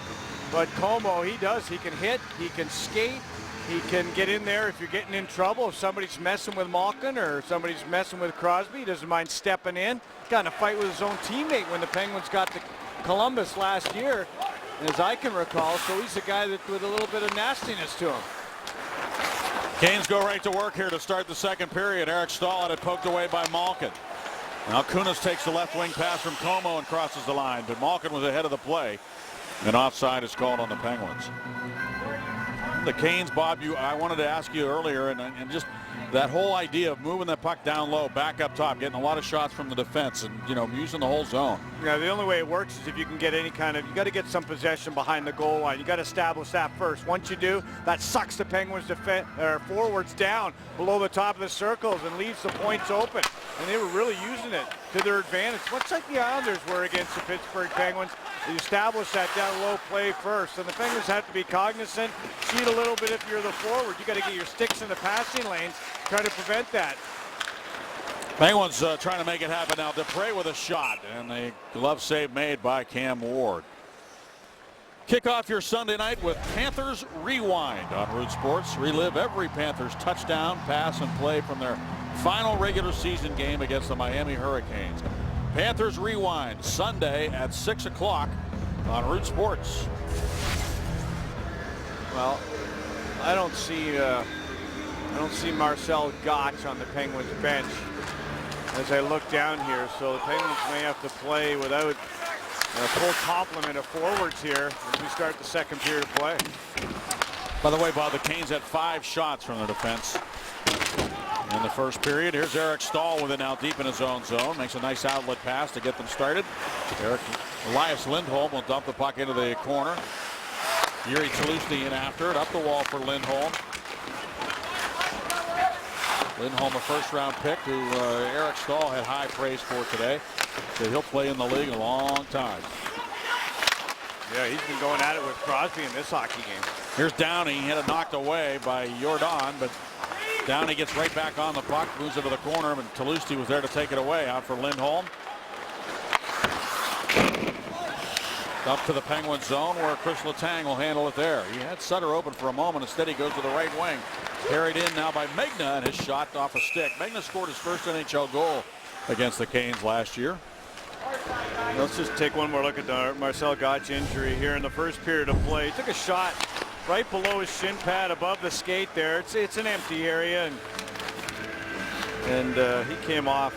But Comeau, he can hit, he can skate, he can get in there if you're getting in trouble. If somebody's messing with Malkin or somebody's messing with Crosby, he doesn't mind stepping in. Got in a fight with his own teammate when the Penguins got to Columbus last year, as I can recall. So he's a guy that with a little bit of nastiness to him. Canes go right to work here to start the second period. Eric Stahl had it poked away by Malkin. Now Kunis takes the left wing pass from Comeau and crosses the line, but Malkin was ahead of the play. And offside is called on the Penguins. The Canes, Bob, I wanted to ask you earlier, and just that whole idea of moving that puck down low, back up top, getting a lot of shots from the defense, and using the whole zone. Yeah, the only way it works is if you can get any kind of, you got to get some possession behind the goal line. You got to establish that first. Once you do, that sucks the Penguins forwards down below the top of the circles and leaves the points open. And they were really using it to their advantage, much like the Islanders were against the Pittsburgh Penguins. You establish that down low play first, and the Penguins have to be cognizant. Cheat a little bit if you're the forward. You got to get your sticks in the passing lanes, try to prevent that. Penguins trying to make it happen now. Dupre with a shot, and a glove save made by Cam Ward. Kick off your Sunday night with Panthers Rewind on Root Sports. Relive every Panthers touchdown, pass, and play from their final regular season game against the Miami Hurricanes. Panthers Rewind, Sunday at 6 o'clock on Root Sports. Well, I don't see Marcel Gotch on the Penguins bench as I look down here, so the Penguins may have to play without a full complement of forwards here as we start the second period of play. By the way, Bob, the Canes had 5 shots from the defense in the first period. Here's Eric Stahl with it now deep in his own zone. Makes a nice outlet pass to get them started. Elias Lindholm will dump the puck into the corner. Yuri Chaluzny in after it. Up the wall for Lindholm. Lindholm, a first-round pick who Eric Stahl had high praise for today. So he'll play in the league a long time. Yeah, he's been going at it with Crosby in this hockey game. Here's Downey. He had it knocked away by Jordan, but Downey gets right back on the puck, moves it to the corner, and Talusti was there to take it away. Out for Lindholm. Up to the Penguin zone where Chris Letang will handle it there. He had Sutter open for a moment. Instead, he goes to the right wing. Carried in now by Megna, and his shot off a stick. Megna scored his first NHL goal against the Canes last year. Let's just take one more look at the Marcel Gottsch injury here in the first period of play. He took a shot right below his shin pad above the skate there. It's an empty area, and he came off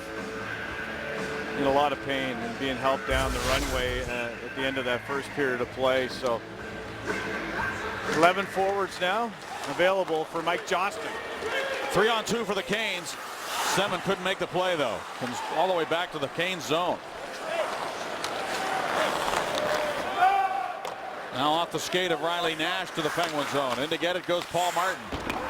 in a lot of pain and being helped down the runway at the end of that first period of play. So 11 forwards now available for Mike Johnston. 3-on-2 for the Canes. Semin couldn't make the play though. Comes all the way back to the Canes zone. Now off the skate of Riley Nash to the Penguin zone. In to get it goes Paul Martin.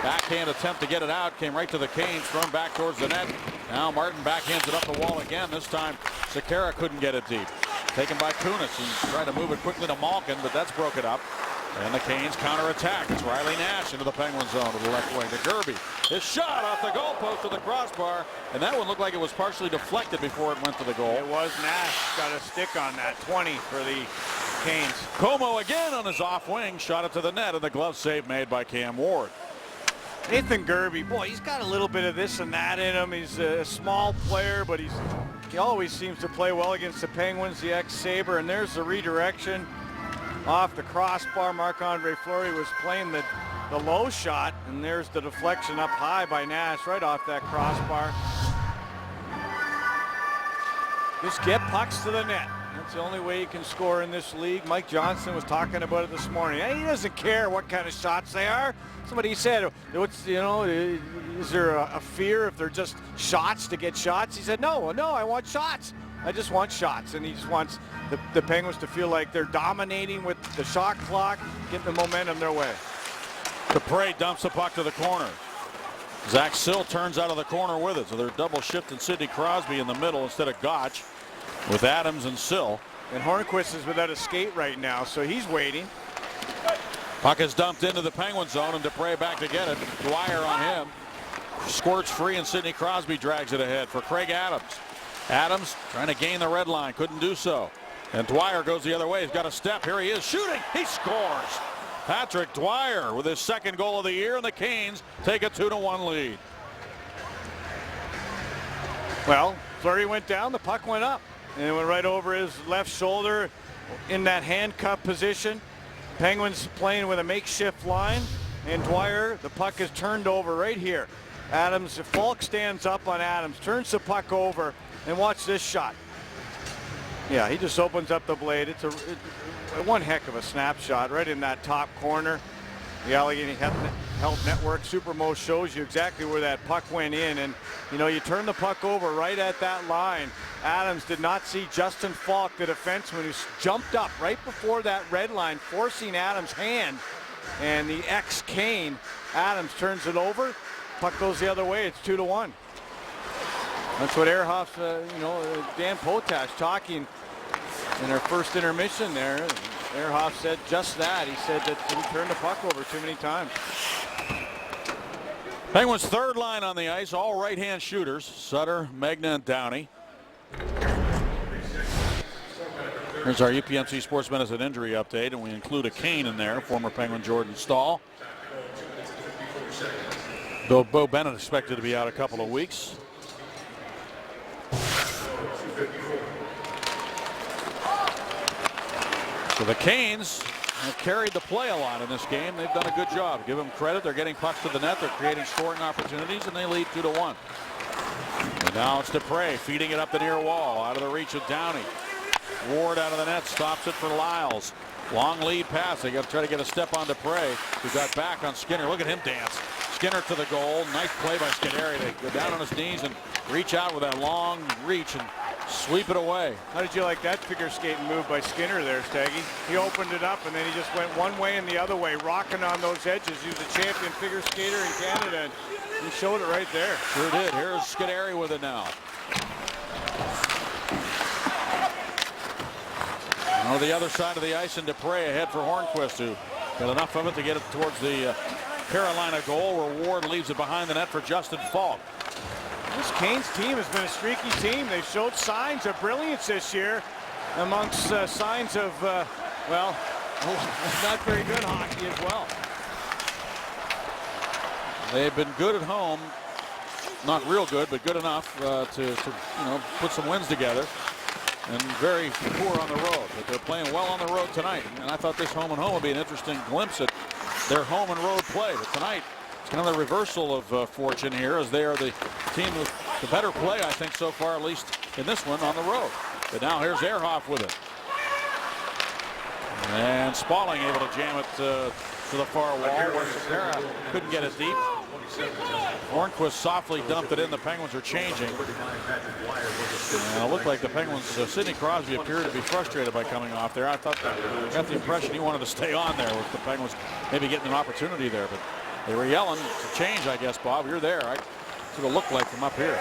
Backhand attempt to get it out. Came right to the Canes. Thrown back towards the net. Now Martin backhands it up the wall again. This time Sekera couldn't get it deep. Taken by Kunis. He tried to move it quickly to Malkin, but that's broken up. And the Canes counterattack. It's Riley Nash into the Penguin zone to the left wing to Gerby. His shot off the goalpost to the crossbar. And that one looked like it was partially deflected before it went to the goal. It was. Nash got a stick on that. 20 for the Canes. Como again on his off wing. Shot it to the net, and the glove save made by Cam Ward. Nathan Gerby, boy, he's got a little bit of this and that in him. He's a small player, but he always seems to play well against the Penguins, the ex-Sabre. And there's the redirection off the crossbar. Marc-Andre Fleury was playing the low shot, and there's the deflection up high by Nash right off that crossbar. Just get pucks to the net. That's the only way you can score in this league. Mike Johnston was talking about it this morning. He doesn't care what kind of shots they are. Somebody said, is there a fear if they're just shots to get shots? He said, no, I want shots. I just want shots. And he just wants the Penguins to feel like they're dominating with the shot clock, getting the momentum their way. Dupre dumps the puck to the corner. Zach Sill turns out of the corner with it. So they're double shifting Sidney Crosby in the middle instead of Gottsch with Adams and Sill. And Hornquist is without a skate right now, so he's waiting. Puck is dumped into the Penguin zone, and Dupre back to get it. Dwyer on him. Squirts free, and Sidney Crosby drags it ahead for Craig Adams. Adams trying to gain the red line, couldn't do so. And Dwyer goes the other way. He's got a step. Here he is shooting. He scores. Patrick Dwyer with his second goal of the year, and the Canes take a 2-1 lead. Well, Fleury went down, the puck went up, and it went right over his left shoulder in that handcuff position. Penguins playing with a makeshift line, and Dwyer, the puck is turned over right here. Adams, Falk stands up on Adams, turns the puck over, and watch this shot. Yeah, he just opens up the blade. It's one heck of a snapshot right in that top corner. The Allegheny Health Network Supermo shows you exactly where that puck went in, and you turn the puck over right at that line. Adams did not see Justin Falk, the defenseman, who jumped up right before that red line, forcing Adams' hand, and the ex-Cane Adams turns it over. Puck goes the other way. It's 2-1. That's what Ehrhoff, Dan Potash talking in our first intermission there. Ehrhoff said just that. He said that he turned the puck over too many times. Penguins' third line on the ice, all right-hand shooters. Sutter, Megna, and Downey. Here's our UPMC Sports Medicine injury update, and we include a Cane in there, former Penguin Jordan Stahl. Though Bo Bennett expected to be out a couple of weeks. So the Canes have carried the play a lot in this game. They've done a good job. Give them credit. They're getting pucks to the net. They're creating scoring opportunities, and they lead 2-1. And now it's Dupre feeding it up the near wall, out of the reach of Downey. Ward out of the net, stops it for Lyles. Long lead pass. They got to try to get a step on Dupre, who got back on Skinner. Look at him dance. Skinner to the goal. Nice play by Skinner to go down on his knees and reach out with that long reach and sweep it away. How did you like that figure skating move by Skinner there, Staggy? He opened it up, and then he just went one way and the other way, rocking on those edges. He was a champion figure skater in Canada. And He showed it right there. Sure did. Here's Scuderi with it now. On the other side of the ice, and Dupre ahead for Hornquist, who got enough of it to get it towards the Carolina goal, where Ward leaves it behind the net for Justin Falk. This Canes team has been a streaky team. They've showed signs of brilliance this year, amongst signs of, well, not very good hockey as well. They've been good at home, not real good, but good enough to put some wins together, and very poor on the road. But they're playing well on the road tonight, and I thought this home and home would be an interesting glimpse at their home and road play. But tonight, it's kind of the reversal of fortune here, as they are the team with the better play, I think, so far, at least in this one, on the road. But now here's Ehrhoff with it. And Spaulding able to jam it to the far wall, where Sakara couldn't get it deep. Hornquist softly dumped it in. The Penguins are changing. And it looked like the Penguins, Sidney Crosby appeared to be frustrated by coming off there. I thought got the impression he wanted to stay on there, with the Penguins maybe getting an opportunity there. But they were yelling to change, I guess, Bob. You're there. That's what it looked like from up here.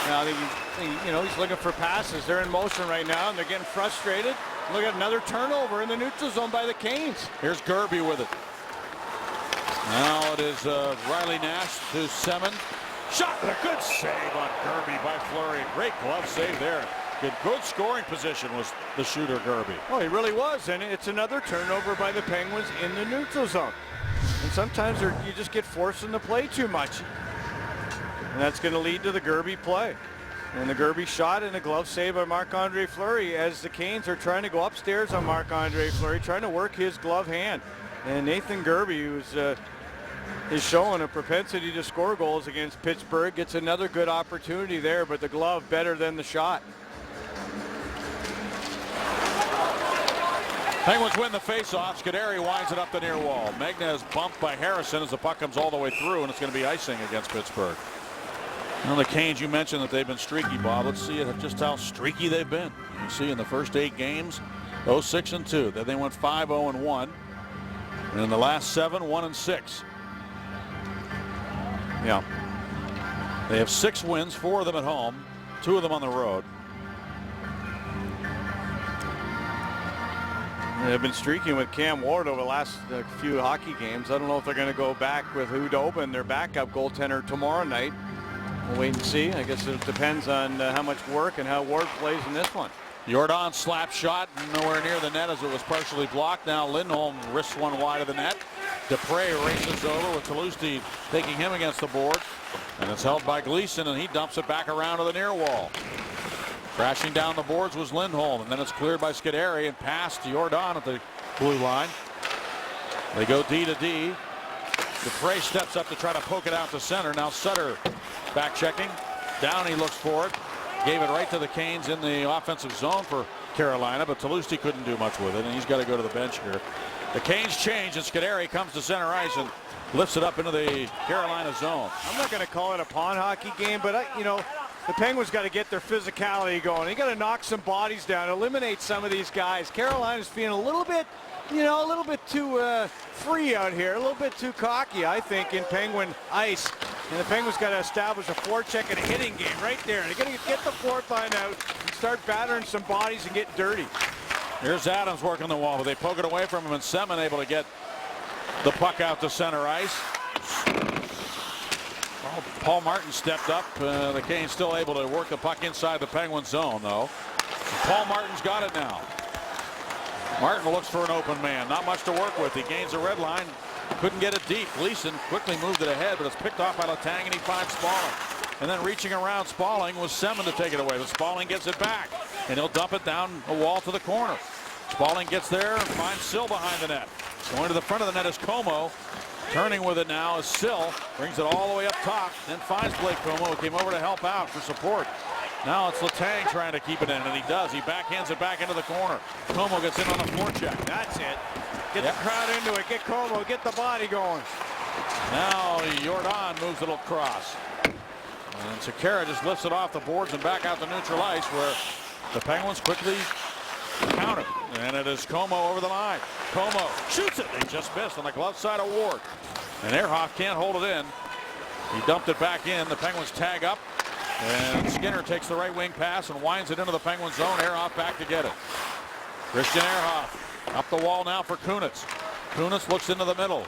Now, he's looking for passes. They're in motion right now, and they're getting frustrated. Look at another turnover in the neutral zone by the Canes. Here's Gerby with it. Now it is Riley Nash to Semin. Shot, a good save on Gerby by Fleury. Great glove save there. Good scoring position was the shooter, Gerby. Oh, he really was, and it's another turnover by the Penguins in the neutral zone. And sometimes you just get forced into play too much. And that's going to lead to the Gerby play. And the Gerby shot and a glove save by Marc-Andre Fleury, as the Canes are trying to go upstairs on Marc-Andre Fleury, trying to work his glove hand. And Nathan Gerby, who's is showing a propensity to score goals against Pittsburgh, gets another good opportunity there, but the glove better than the shot. Penguins win the faceoff. Scuderi winds it up the near wall. Magna is bumped by Harrison as the puck comes all the way through, and it's going to be icing against Pittsburgh. Now the Canes, you mentioned that they've been streaky, Bob. Let's see just how streaky they've been. You see in the first 8 games, 6-2. Then they went 5-0-1. And in the last 7, 1-6. Yeah. They have 6 wins, 4 of them at home, 2 of them on the road. They've been streaking with Cam Ward over the last few hockey games. I don't know if they're going to go back with Hudobin, their backup goaltender, tomorrow night. We'll wait and see. I guess it depends on how much work and how Ward plays in this one. Jordan slap shot nowhere near the net as it was partially blocked. Now Lindholm risks one wide of the net. Dupre races over with Toulouse taking him against the board. And it's held by Gleason, and he dumps it back around to the near wall. Crashing down the boards was Lindholm, and then it's cleared by Scuderi and passed to Jordan at the blue line. They go D to D. Dupre steps up to try to poke it out to center. Now Sutter back checking. Downey looks for it. Gave it right to the Canes in the offensive zone for Carolina, but Toulouse couldn't do much with it, and he's got to go to the bench here. The Canes change, and Scuderi comes to center ice and lifts it up into the Carolina zone. I'm not going to call it a pond hockey game, but the Penguins got to get their physicality going. You got to knock some bodies down, eliminate some of these guys. Carolina's feeling a little bit too free out here, a little bit too cocky, I think, in Penguin ice. And the Penguins got to establish a forecheck and a hitting game right there. And they're going to get the fourth line out and start battering some bodies and get dirty. Here's Adams working the wall, but they poke it away from him, and Semin able to get the puck out to center ice. Well, Paul Martin stepped up. The Canes still able to work the puck inside the Penguin zone, though. Paul Martin's got it now. Martin looks for an open man. Not much to work with. He gains the red line. Couldn't get it deep. Gleason quickly moved it ahead, but it's picked off by Letang, and he finds Spaulding. And then reaching around Spaulding was Semin to take it away. But Spaulding gets it back, and he'll dump it down a wall to the corner. Spaulding gets there and finds Sill behind the net. Going to the front of the net is Como. Turning with it now is Sill. Brings it all the way up top. Then finds Blake Como, who came over to help out for support. Now it's Letang trying to keep it in, and he does. He backhands it back into the corner. Como gets in on a forecheck. That's it. Get the crowd into it. Get Como. Get the body going. Now Jordan moves it across. And Sakara just lifts it off the boards and back out to neutral ice, where the Penguins quickly counter. And it is Como over the line. Como shoots it. They just missed on the glove side of Ward. And Ehrhoff can't hold it in. He dumped it back in. The Penguins tag up. And Skinner takes the right wing pass and winds it into the Penguin zone. Ehrhoff back to get it. Christian Ehrhoff up the wall now for Kunitz. Kunitz looks into the middle.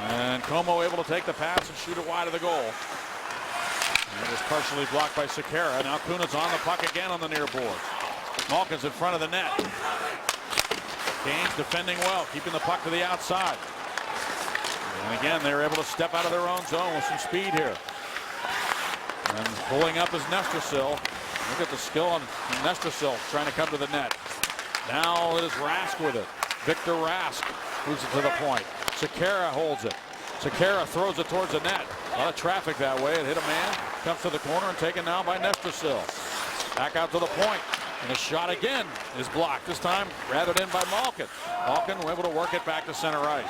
And Como able to take the pass and shoot it wide of the goal. And it was partially blocked by Sekera. Now Kunitz on the puck again on the near boards. Malkin's in front of the net. Canes defending well, keeping the puck to the outside. And again, they're able to step out of their own zone with some speed here. And pulling up is Nestrasil. Look at the skill on Nestrasil trying to come to the net. Now it is Rask with it. Victor Rask moves it to the point. Sekera holds it. Sekera throws it towards the net. A lot of traffic that way. It hit a man. Comes to the corner and taken now by Nestrasil. Back out to the point. And the shot again is blocked. This time rattled in by Malkin. Malkin able to work it back to center ice.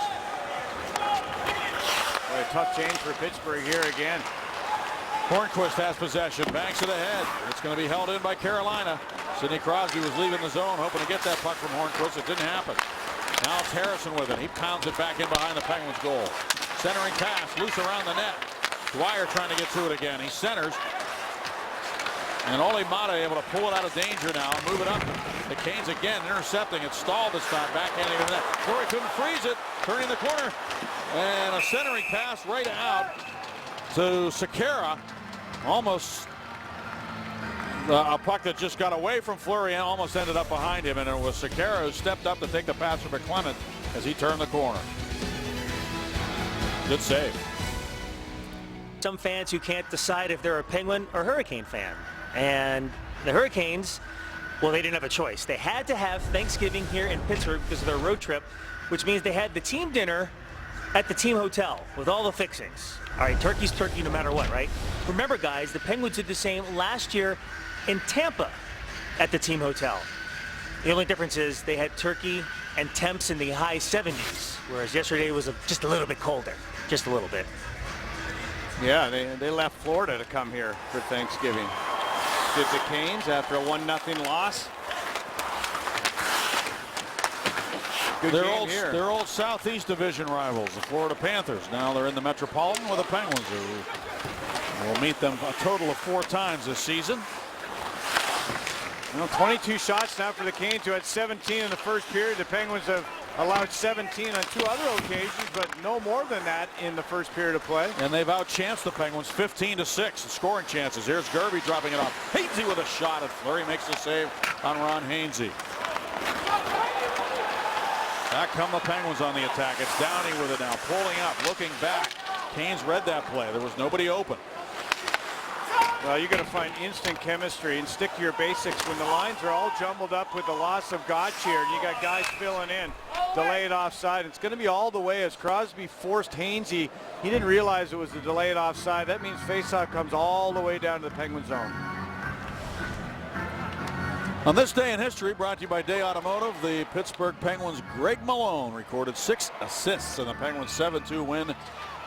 A tough change for Pittsburgh here again. Hornquist has possession, banks it ahead. It's going to be held in by Carolina. Sidney Crosby was leaving the zone, hoping to get that puck from Hornquist. It didn't happen. Now it's Harrison with it. He pounds it back in behind the Penguins' goal. Centering pass, loose around the net. Dwyer trying to get to it again. He centers. And Ole Mata able to pull it out of danger now and move it up. The Canes again intercepting. It's stalled this time, backhanding the net. Fleury couldn't freeze it, turning the corner. And a centering pass right out to Sekera. Almost a puck that just got away from Fleury and almost ended up behind him, and it was Sekera who stepped up to take the pass from McClement as he turned the corner. Good save. Some fans who can't decide if they're a Penguin or Hurricane fan. And the Hurricanes, well, they didn't have a choice. They had to have Thanksgiving here in Pittsburgh because of their road trip, which means they had the team dinner at the team hotel with all the fixings. All right, turkey's turkey no matter what, right? Remember, guys, the Penguins did the same last year in Tampa at the team hotel. The only difference is they had turkey and temps in the high 70s, whereas yesterday was just a little bit colder, just a little bit. Yeah, they left Florida to come here for Thanksgiving. Did the Canes after a 1-0 loss. They're old Southeast Division rivals, the Florida Panthers. Now they're in the Metropolitan with the Penguins, who will meet them a total of 4 times this season. Well, 22 shots now for the Canes, who had 17 in the first period. The Penguins have allowed 17 on 2 other occasions, but no more than that in the first period of play. And they've outchanced the Penguins 15-6 in scoring chances. Here's Gerby dropping it off. Hainsey with a shot, and Fleury makes the save on Ron Hainsey. Back come the Penguins on the attack. It's Downey with it now, pulling up, looking back. Canes read that play. There was nobody open. Well, you're going to find instant chemistry and stick to your basics when the lines are all jumbled up with the loss of Gauthier and you got guys filling in, delayed offside. It's going to be all the way as Crosby forced Hainsey. He didn't realize it was a delayed offside. That means faceoff comes all the way down to the Penguin zone. On this day in history, brought to you by Day Automotive, the Pittsburgh Penguins' Greg Malone recorded 6 assists in the Penguins' 7-2 win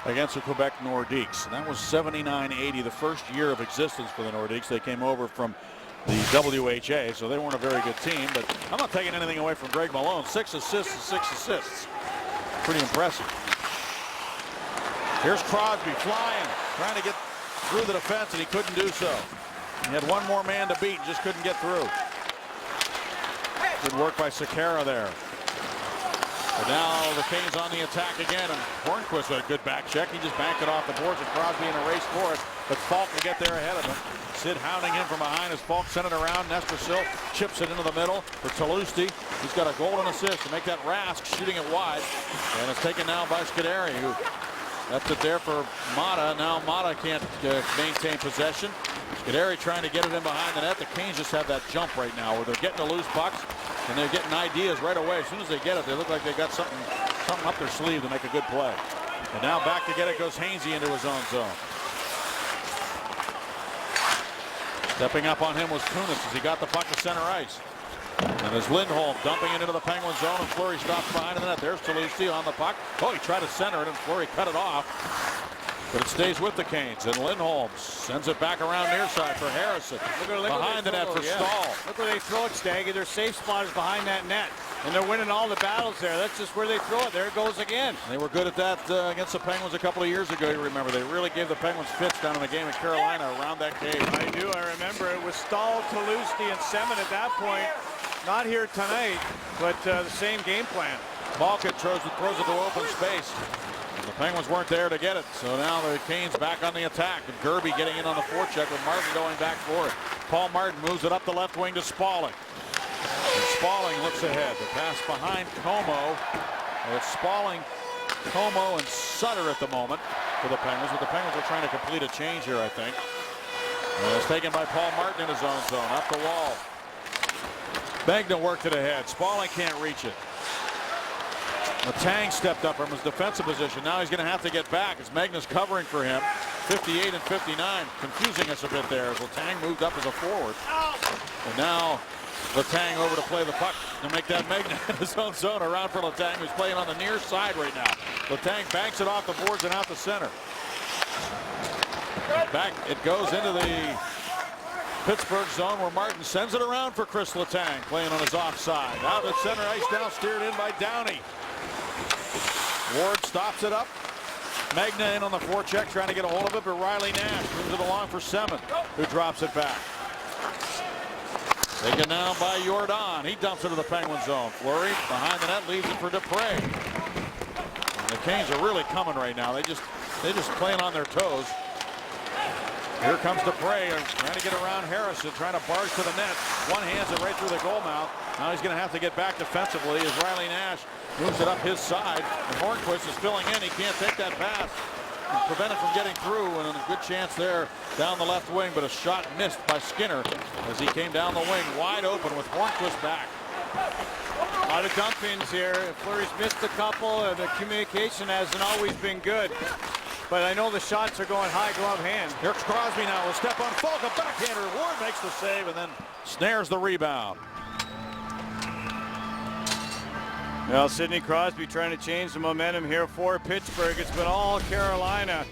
against the Quebec Nordiques. And that was 79-80, the first year of existence for the Nordiques. They came over from the WHA, so they weren't a very good team. But I'm not taking anything away from Greg Malone. 6 assists and 6 assists. Pretty impressive. Here's Crosby flying, trying to get through the defense, and he couldn't do so. He had one more man to beat and just couldn't get through. Good work by Sekera there. But now the Canes on the attack again, and Hornquist with a good back check. He just banked it off the boards, and Crosby in a race for it, but Falk will get there ahead of him. Sid hounding him from behind as Falk sent it around. Nestrasil chips it into the middle for Talusti. He's got a golden assist to make that Rask, shooting it wide, and it's taken now by Scuderi, who left it there for Mata. Now Mata can't maintain possession. Scuderi trying to get it in behind the net. The Canes just have that jump right now where they're getting the loose pucks and they're getting ideas right away. As soon as they get it, they look like they got something up their sleeve to make a good play. And now back to get it goes Hainsey into his own zone. Stepping up on him was Kunitz as he got the puck to center ice. And as Lindholm dumping it into the Penguin zone, and Fleury stops behind the net. There's Talusti on the puck. Oh, he tried to center it, and Fleury cut it off. But it stays with the Canes, and Lindholm sends it back around near side for Harrison. Behind the net for Stahl. Look where they throw it, Staggy. Their safe spot is behind that net. And they're winning all the battles there. That's just where they throw it. There it goes again. They were good at that against the Penguins a couple of years ago, you remember. They really gave the Penguins fits down in the game in Carolina around that cave. I do. I remember it was Stahl, Toulousty, and Semin at that point. Not here tonight, but the same game plan. Malkin throws it to open space. The Penguins weren't there to get it, so now the Canes back on the attack. And Gerby getting in on the forecheck with Martin going back for it. Paul Martin moves it up the left wing to Spaulding. And Spaulding looks ahead. The pass behind Como. It's Spaulding, Como, and Sutter at the moment for the Penguins. But the Penguins are trying to complete a change here, I think. And it's taken by Paul Martin in his own zone. Up the wall. Magna worked it ahead. Spaulding can't reach it. Letang stepped up from his defensive position. Now he's going to have to get back as Magna's covering for him. 58 and 59, confusing us a bit there as Letang moved up as a forward. And now Letang over to play the puck to make that Magna in his own zone. Around for Letang, who's playing on the near side right now. Letang banks it off the boards and out the center. Back it goes into the Pittsburgh zone where Martin sends it around for Chris Letang, playing on his offside. Out at center ice now, steered in by Downey. Ward stops it up. Magna in on the forecheck, trying to get a hold of it, but Riley Nash moves it along for Semin, who drops it back. Taken down by Jordan. He dumps it to the Penguin zone. Fleury behind the net, leaves it for Dupre. And the Canes are really coming right now. They just playing on their toes. Here comes Dupre, trying to get around Harrison, trying to barge to the net. One hands it right through the goal mouth. Now he's going to have to get back defensively as Riley Nash moves it up his side. And Hornquist is filling in. He can't take that pass. Prevent it from getting through, and a good chance there down the left wing, but a shot missed by Skinner as he came down the wing wide open with Hornquist back. A lot of dump-ins here. Fleury's missed a couple. The communication hasn't always been good. But I know the shots are going high glove hand. Here's Crosby now will step on Falk, a backhander. Ward makes the save and then snares the rebound. Well, Sidney Crosby trying to change the momentum here for Pittsburgh. It's been all Carolina.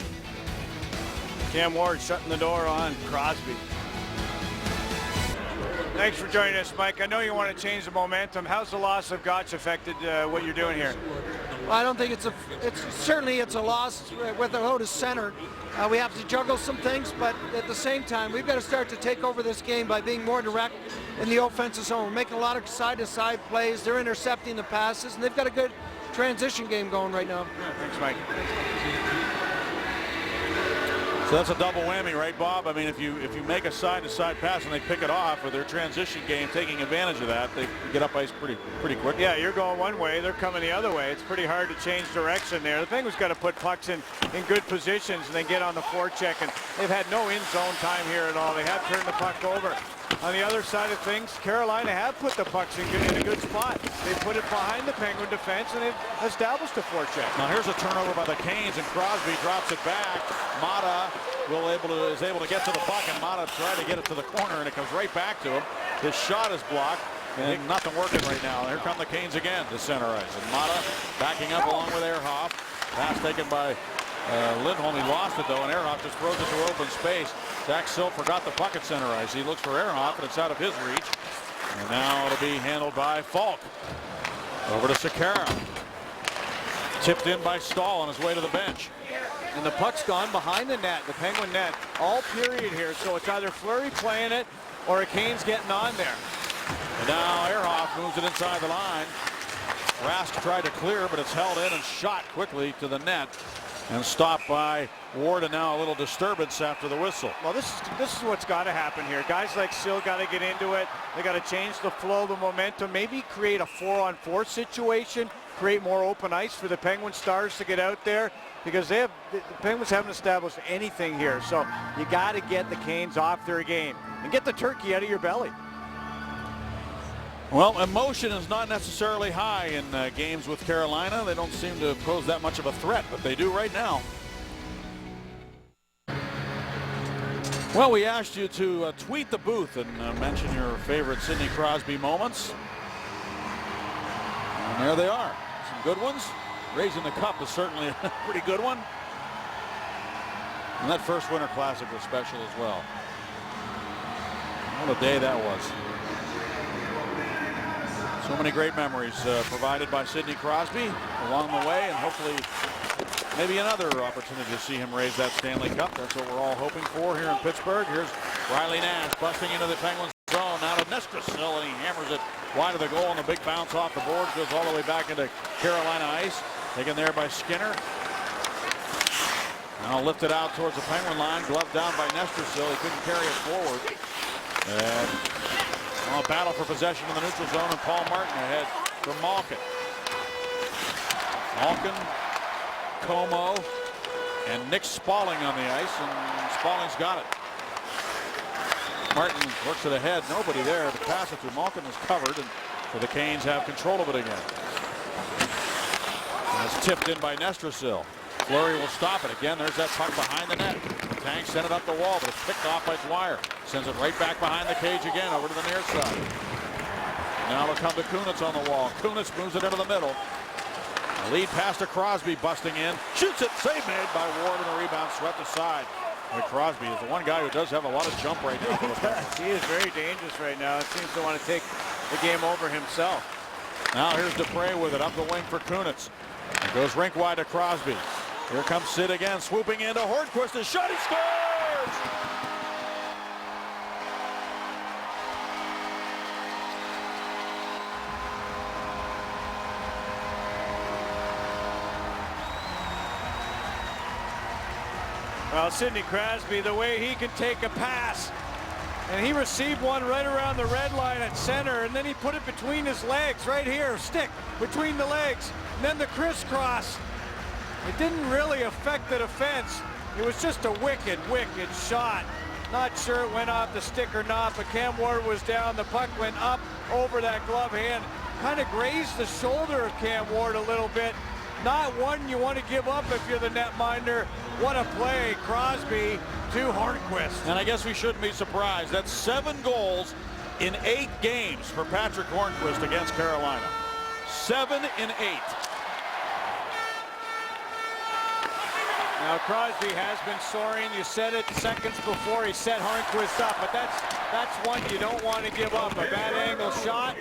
Cam Ward shutting the door on Crosby. Thanks for joining us, Mike. I know you want to change the momentum. How's the loss of Gotch affected what you're doing here? Well, I don't think it's a loss without his center. We have to juggle some things, but at the same time, we've got to start to take over this game by being more direct in the offensive zone. We're making a lot of side-to-side plays. They're intercepting the passes, and they've got a good transition game going right now. Yeah, thanks, Mike. So that's a double whammy, right, Bob? I mean, if you make a side-to-side pass and they pick it off, or their transition game taking advantage of that, they get up ice pretty quick. Yeah, you're going one way, they're coming the other way. It's pretty hard to change direction there. The Penguins got to put pucks in good positions and then get on the forecheck, and they've had no in-zone time here at all. They have turned the puck over. On the other side of things, Carolina have put the pucks in a good spot. They put it behind the Penguin defense, and they've established a forecheck. Now here's a turnover by the Canes, and Crosby drops it back. Mata is able to get to the puck, and Mata tried to get it to the corner, and it comes right back to him. His shot is blocked, and nothing working right now. Here come the Canes again to center ice, and Mata backing up along with Ehrhoff. Pass taken by Lindholm. He lost it though, and Ehrhoff just throws it to open space. Zach Sill forgot the puck at center ice. He looks for Ehrhoff, and it's out of his reach. And now it'll be handled by Falk. Over to Sekera. Tipped in by Stahl on his way to the bench. And the puck's gone behind the net, the Penguin net, all period here. So it's either Fleury playing it or a Canes getting on there. And now Ehrhoff moves it inside the line. Rask tried to clear, but it's held in and shot quickly to the net and stopped by Ward, and now a little disturbance after the whistle. Well, this is what's got to happen here. Guys like Sill got to get into it. They got to change the flow, the momentum, maybe create a 4-on-4 situation, create more open ice for the Penguin Stars to get out there, because the Penguins haven't established anything here. So you got to get the Canes off their game and get the turkey out of your belly. Well, emotion is not necessarily high in games with Carolina. They don't seem to pose that much of a threat, but they do right now. Well, we asked you to tweet the booth and mention your favorite Sidney Crosby moments. And there they are. Some good ones. Raising the cup is certainly a pretty good one. And that first Winter Classic was special as well. What a day that was. So many great memories provided by Sidney Crosby along the way, and hopefully maybe another opportunity to see him raise that Stanley Cup. That's what we're all hoping for here in Pittsburgh. Here's Riley Nash busting into the Penguins zone. Now to Nestrasil, and he hammers it wide of the goal, and the big bounce off the boards goes all the way back into Carolina ice. Taken there by Skinner. Now lifted out towards the Penguin line, gloved down by Nestrasil. He couldn't carry it forward. And a battle for possession in the neutral zone, and Paul Martin ahead for Malkin. Malkin, Como, and Nick Spaulding on the ice, and Spaulding's got it. Martin works it ahead, nobody there to pass it to. Malkin is covered, and so the Canes have control of it again. And it's tipped in by Nestrasil. Fleury will stop it again. There's that puck behind the net. Tank sent it up the wall, but it's picked off by Dwyer. Sends it right back behind the cage again, over to the near side. Now it'll come to Kunitz on the wall. Kunitz moves it into the middle. A lead pass to Crosby, busting in. Shoots it, save made by Ward, and the rebound swept aside. And Crosby is the one guy who does have a lot of jump right now. He is very dangerous right now. It seems to want to take the game over himself. Now here's Dupre with it up the wing for Kunitz. It goes rink wide to Crosby. Here comes Sid again, swooping into Hornquist. His shot, he scores! Well, Sidney Crosby, the way he can take a pass, and he received one right around the red line at center, and then he put it between his legs right here, stick between the legs, and then the crisscross. It didn't really affect the defense. It was just a wicked shot. Not sure it went off the stick or not, but Cam Ward was down. The puck went up over that glove hand, kind of grazed the shoulder of Cam Ward a little bit. Not one you want to give up if you're the netminder. What a play, Crosby to Hornquist. And I guess we shouldn't be surprised. That's 7 goals in 8 games for Patrick Hornquist against Carolina. 7 in 8. Now Crosby has been soaring. You said it seconds before he set Hornquist up, but that's one you don't want to give up. A bad angle shot,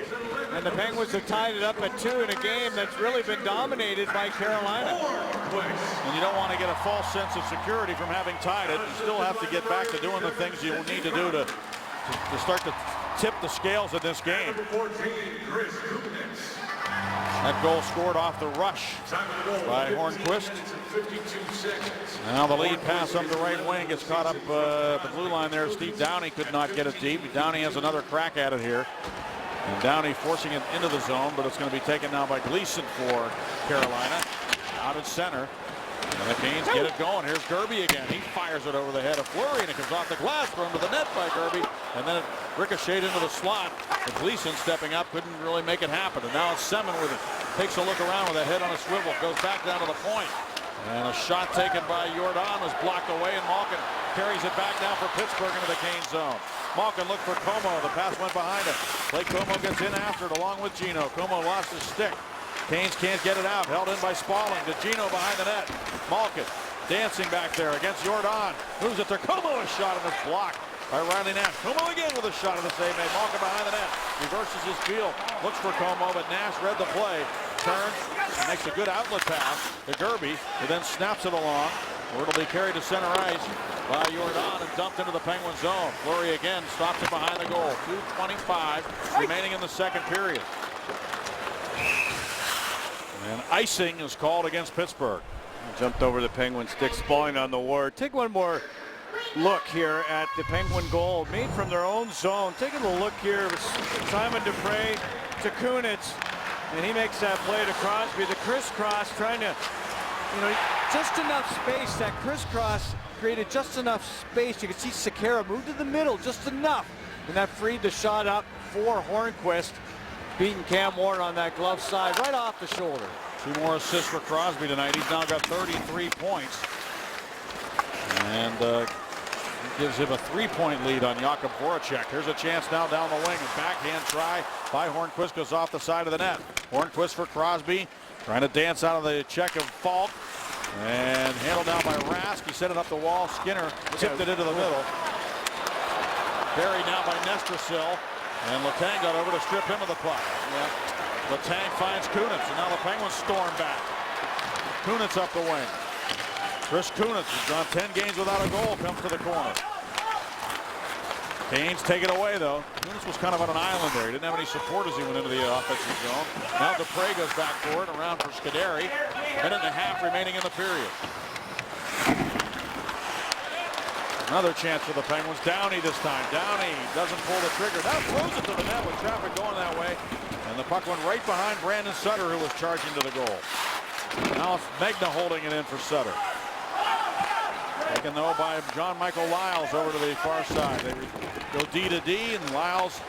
and the Penguins have tied it up at 2 in a game that's really been dominated by Carolina. And you don't want to get a false sense of security from having tied it. You still have to get back to doing the things you need to do to start to tip the scales in this game. That goal scored off the rush by Hornquist. Now the lead pass up the right wing gets caught up at the blue line there. Steve Downey could not get it deep. Downey has another crack at it here. And Downey forcing it into the zone, but it's going to be taken now by Gleason for Carolina. Out at center. And the Canes get it going. Here's Gerby again. He fires it over the head of Fleury, and it comes off the glass, thrown to the net by Gerby. And then it ricocheted into the slot. And Gleason stepping up couldn't really make it happen. And now it's Semin with it. Takes a look around with a head on a swivel. Goes back down to the point. And a shot taken by Jordan was blocked away, and Malkin carries it back down for Pittsburgh into the Canes zone. Malkin looked for Como. The pass went behind him. Blake Como gets in after it along with Gino. Como lost his stick. Canes can't get it out. Held in by Spaulding to Gino behind the net. Malkin dancing back there against Jordan. Moves it to Como. A shot and it's blocked by Riley Nash. Como again with a shot of the save made. Malkin behind the net. Reverses his field. Looks for Como, but Nash read the play. Turns. Makes a good outlet pass to Gerby, who then snaps it along. Where it'll be carried to center ice by Jordan and dumped into the Penguin zone. Fleury again stops it behind the goal. 2:25 remaining in the second period. And icing is called against Pittsburgh. Jumped over the Penguin stick, Spaulding on the ward. Take one more look here at the Penguin goal, made from their own zone. Taking a look here, Simon Dupre to Kunitz, and he makes that play to Crosby. The crisscross, trying to, just enough space. That crisscross created just enough space. You can see Sekera move to the middle just enough, and that freed the shot up for Hornquist, beating Cam Ward on that glove side right off the shoulder. 2 more assists for Crosby tonight. He's now got 33 points. And gives him a 3-point lead on Jakub Voracek. Here's a chance now down the wing. A backhand try by Hornquist goes off the side of the net. Hornquist for Crosby. Trying to dance out of the check of Falk. And handled down by Rask. He set it up the wall. Skinner tipped it into the middle. Buried now by Nestrasil. And Letang got over to strip him of the puck. Letang finds Kunitz, and now the Penguins storm back. Kunitz up the wing. Chris Kunitz has gone 10 games without a goal, comes to the corner. Canes take it away, though. Kunitz was kind of on an island there. He didn't have any support as he went into the offensive zone. Now Dupre goes back for it, around for Scuderi. Minute and a half remaining in the period. Another chance for the Penguins. Downey this time. Downey doesn't pull the trigger. Now throws it to the net with traffic going that way. And the puck went right behind Brandon Sutter, who was charging to the goal. Now it's Megna holding it in for Sutter. Taken though by John Michael Lyles over to the far side. They go D to D, and Lyles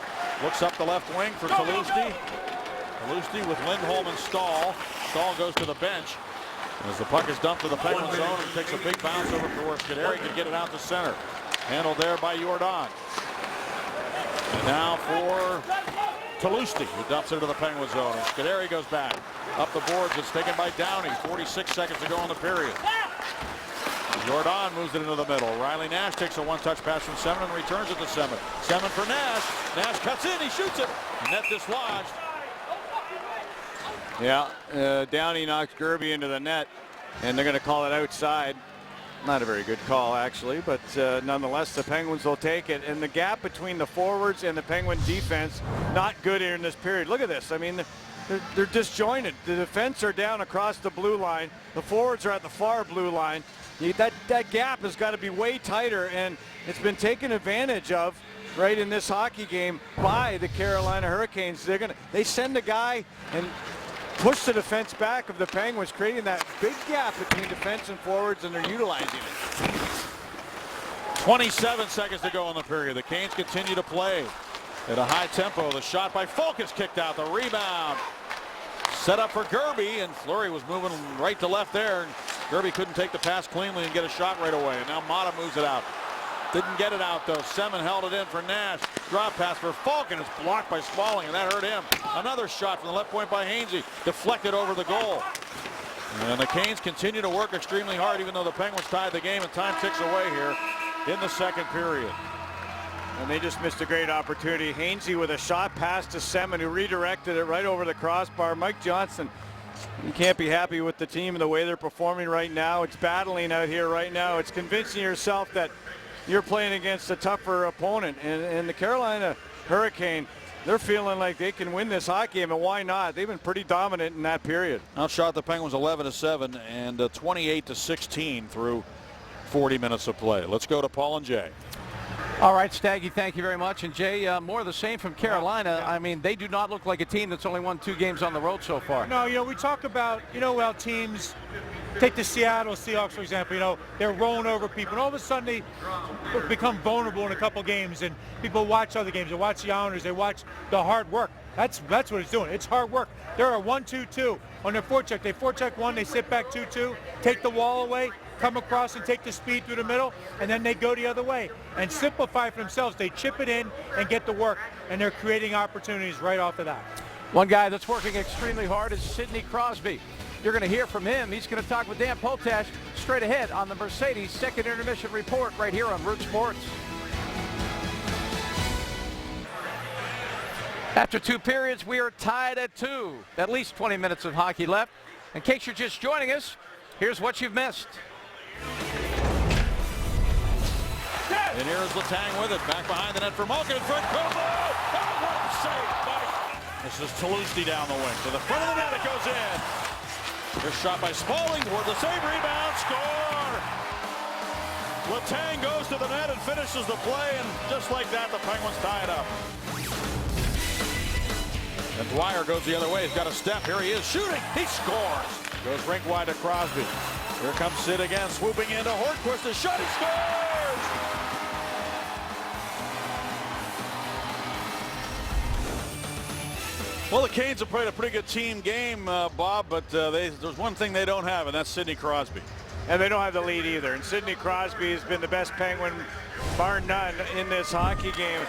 looks up the left wing for Talusti. Talusti with Lindholm and Stahl. Stahl goes to the bench. As the puck is dumped to the Penguins zone, and takes a big bounce over to where Scuderi can get it out to center. Handled there by Jordan. And now for Talusti, who dumps it to the Penguins zone. And Scuderi goes back. Up the boards, it's taken by Downey. 46 seconds to go in the period. Jordan moves it into the middle. Riley Nash takes a one-touch pass from Semin and returns it to Semin. Semin for Nash. Nash cuts in, he shoots it. Net dislodged. Yeah, Downey knocks Gerby into the net, and they're going to call it outside. Not a very good call, actually, but nonetheless, the Penguins will take it. And the gap between the forwards and the Penguin defense, not good here in this period. Look at this. I mean, they're disjointed. The defense are down across the blue line. The forwards are at the far blue line. That gap has got to be way tighter, and it's been taken advantage of right in this hockey game by the Carolina Hurricanes. They send a guy and push the defense back of the Penguins, creating that big gap between defense and forwards, and they're utilizing it. 27 seconds to go in the period. The Canes continue to play at a high tempo. The shot by Falk is kicked out. The rebound set up for Gerby, and Fleury was moving right to left there, and Gerby couldn't take the pass cleanly and get a shot right away. And now Mata moves it out. Didn't get it out, though. Semin held it in for Nash. Drop pass for Falk, and it's blocked by Smalling, and that hurt him. Another shot from the left point by Hainsey. Deflected over the goal. And the Canes continue to work extremely hard, even though the Penguins tied the game, and time ticks away here in the second period. And they just missed a great opportunity. Hainsey with a shot pass to Semin, who redirected it right over the crossbar. Mike Johnson, you can't be happy with the team and the way they're performing right now. It's battling out here right now. It's convincing yourself that you're playing against a tougher opponent. And the Carolina Hurricane, they're feeling like they can win this hockey game, and why not? They've been pretty dominant in that period. Outshot the Penguins 11-7 and 28-16 through 40 minutes of play. Let's go to Paul and Jay. All right, Staggy, thank you very much. And Jay, more of the same from Carolina. I mean, they do not look like a team that's only won 2 games on the road so far. No, we talk about, well, teams, take the Seattle Seahawks, for example, they're rolling over people, and all of a sudden they become vulnerable in a couple games, and people watch other games. They watch the Islanders. They watch the hard work. That's what it's doing. It's hard work. They're a 1-2-2 on their forecheck. They forecheck one, they sit back 2-2, take the wall away, come across and take the speed through the middle, and then they go the other way and simplify for themselves. They chip it in and get the work, and they're creating opportunities right off of that. One guy that's working extremely hard is Sidney Crosby. You're going to hear from him. He's going to talk with Dan Potash straight ahead on the Mercedes Second Intermission Report right here on Root Sports. After 2 periods, we are tied at 2. At least 20 minutes of hockey left. In case you're just joining us, here's what you've missed. And here is Letang with it. Back behind the net for Malkin in front. Como! Oh, what a save by... This is Talusti down the wing. To the front of the net it goes in. Here's shot by Smalling toward the save, rebound, score! Letang goes to the net and finishes the play, and just like that, the Penguins tie it up. And Dwyer goes the other way. He's got a step. Here he is shooting. He scores. Goes rink wide to Crosby. Here comes Sid again, swooping into Hornquist. A shot, he scores! Well, the Canes have played a pretty good team game, Bob, but there's one thing they don't have, and that's Sidney Crosby. And they don't have the lead either. And Sidney Crosby has been the best Penguin, bar none, in this hockey game.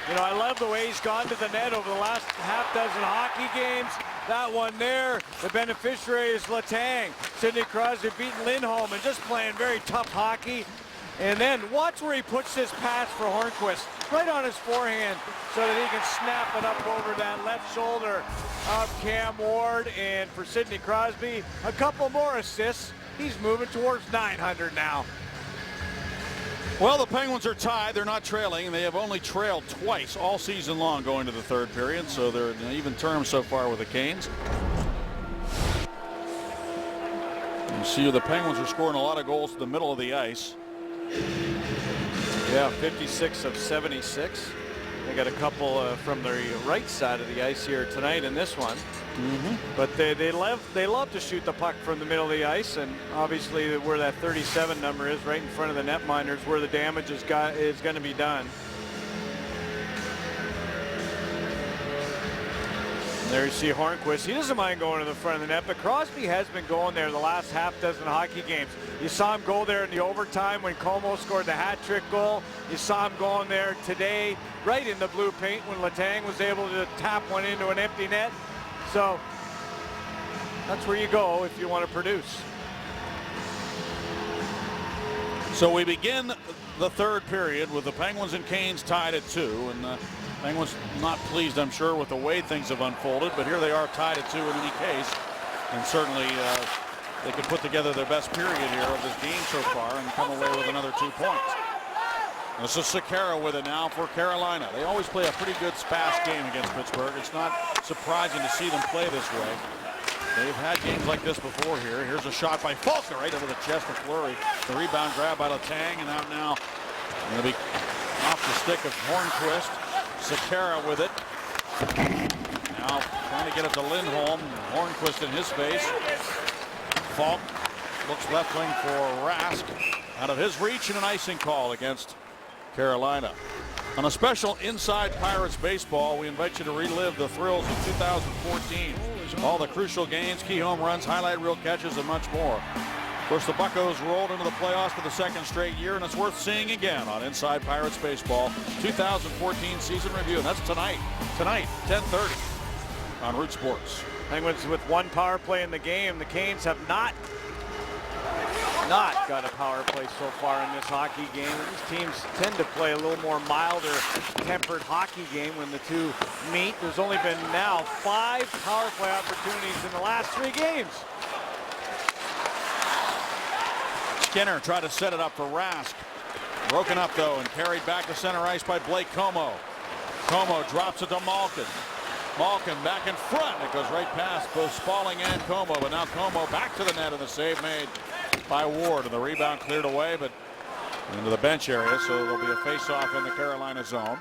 I love the way he's gone to the net over the last half dozen hockey games. that one there. The beneficiary is Letang. Sidney Crosby beating Lindholm and just playing very tough hockey. And then watch where he puts this pass for Hornquist right on his forehand so that he can snap it up over that left shoulder of Cam Ward. And for Sidney Crosby, a couple more assists. He's moving towards 900 now. Well, the Penguins are tied. They're not trailing. They have only trailed twice all season long going to the third period, so they're in even terms so far with the Canes. You see the Penguins are scoring a lot of goals to the middle of the ice. Yeah, 56 of 76. They got a couple from the right side of the ice here tonight in this one. But they love to shoot the puck from the middle of the ice, and obviously where that 37 number is, right in front of the netminders, where the damage is going to be done. And there you see Hornquist. He doesn't mind going to the front of the net, but Crosby has been going there the last half dozen hockey games. You saw him go there in the overtime when Como scored the hat trick goal. You saw him going there today, right in the blue paint, when Letang was able to tap one into an empty net. So that's where you go if you want to produce. So we begin the third period with the Penguins and Canes tied at 2, and Penguins not pleased, I'm sure, with the way things have unfolded, but here they are tied at 2 in any case, and certainly they could put together their best period here of this game so far and come away with another 2 points. This is Sekera with it now for Carolina. They always play a pretty good fast game against Pittsburgh. It's not surprising to see them play this way. They've had games like this before here. Here's a shot by Falker right over the chest of Fleury. The rebound grab by Letang, and out now going to be off the stick of Hornquist. Sekera with it. Now trying to get it to Lindholm. Hornquist in his face. Falk looks left wing for Rask. Out of his reach, and an icing call against Carolina. On a special Inside Pirates Baseball, we invite you to relive the thrills of 2014. All the crucial games, key home runs, highlight reel catches, and much more. Of course, the Buccos rolled into the playoffs for the second straight year, and it's worth seeing again on Inside Pirates Baseball 2014 season review. And that's tonight, 10:30 on Root Sports. Penguins with one power play in the game. The Canes have not got a power play so far in this hockey game. These teams tend to play a little more milder tempered hockey game when the two meet. There's only been now 5 power play opportunities in the last 3 games. Skinner tried to set it up for Rask. Broken up though and carried back to center ice by Blake Como. Como drops it to Malkin. Malkin back in front. It goes right past both Spalling and Como, but now Como back to the net, and the save made by Ward, and the rebound cleared away, but into the bench area, so there'll be a face-off in the Carolina zone.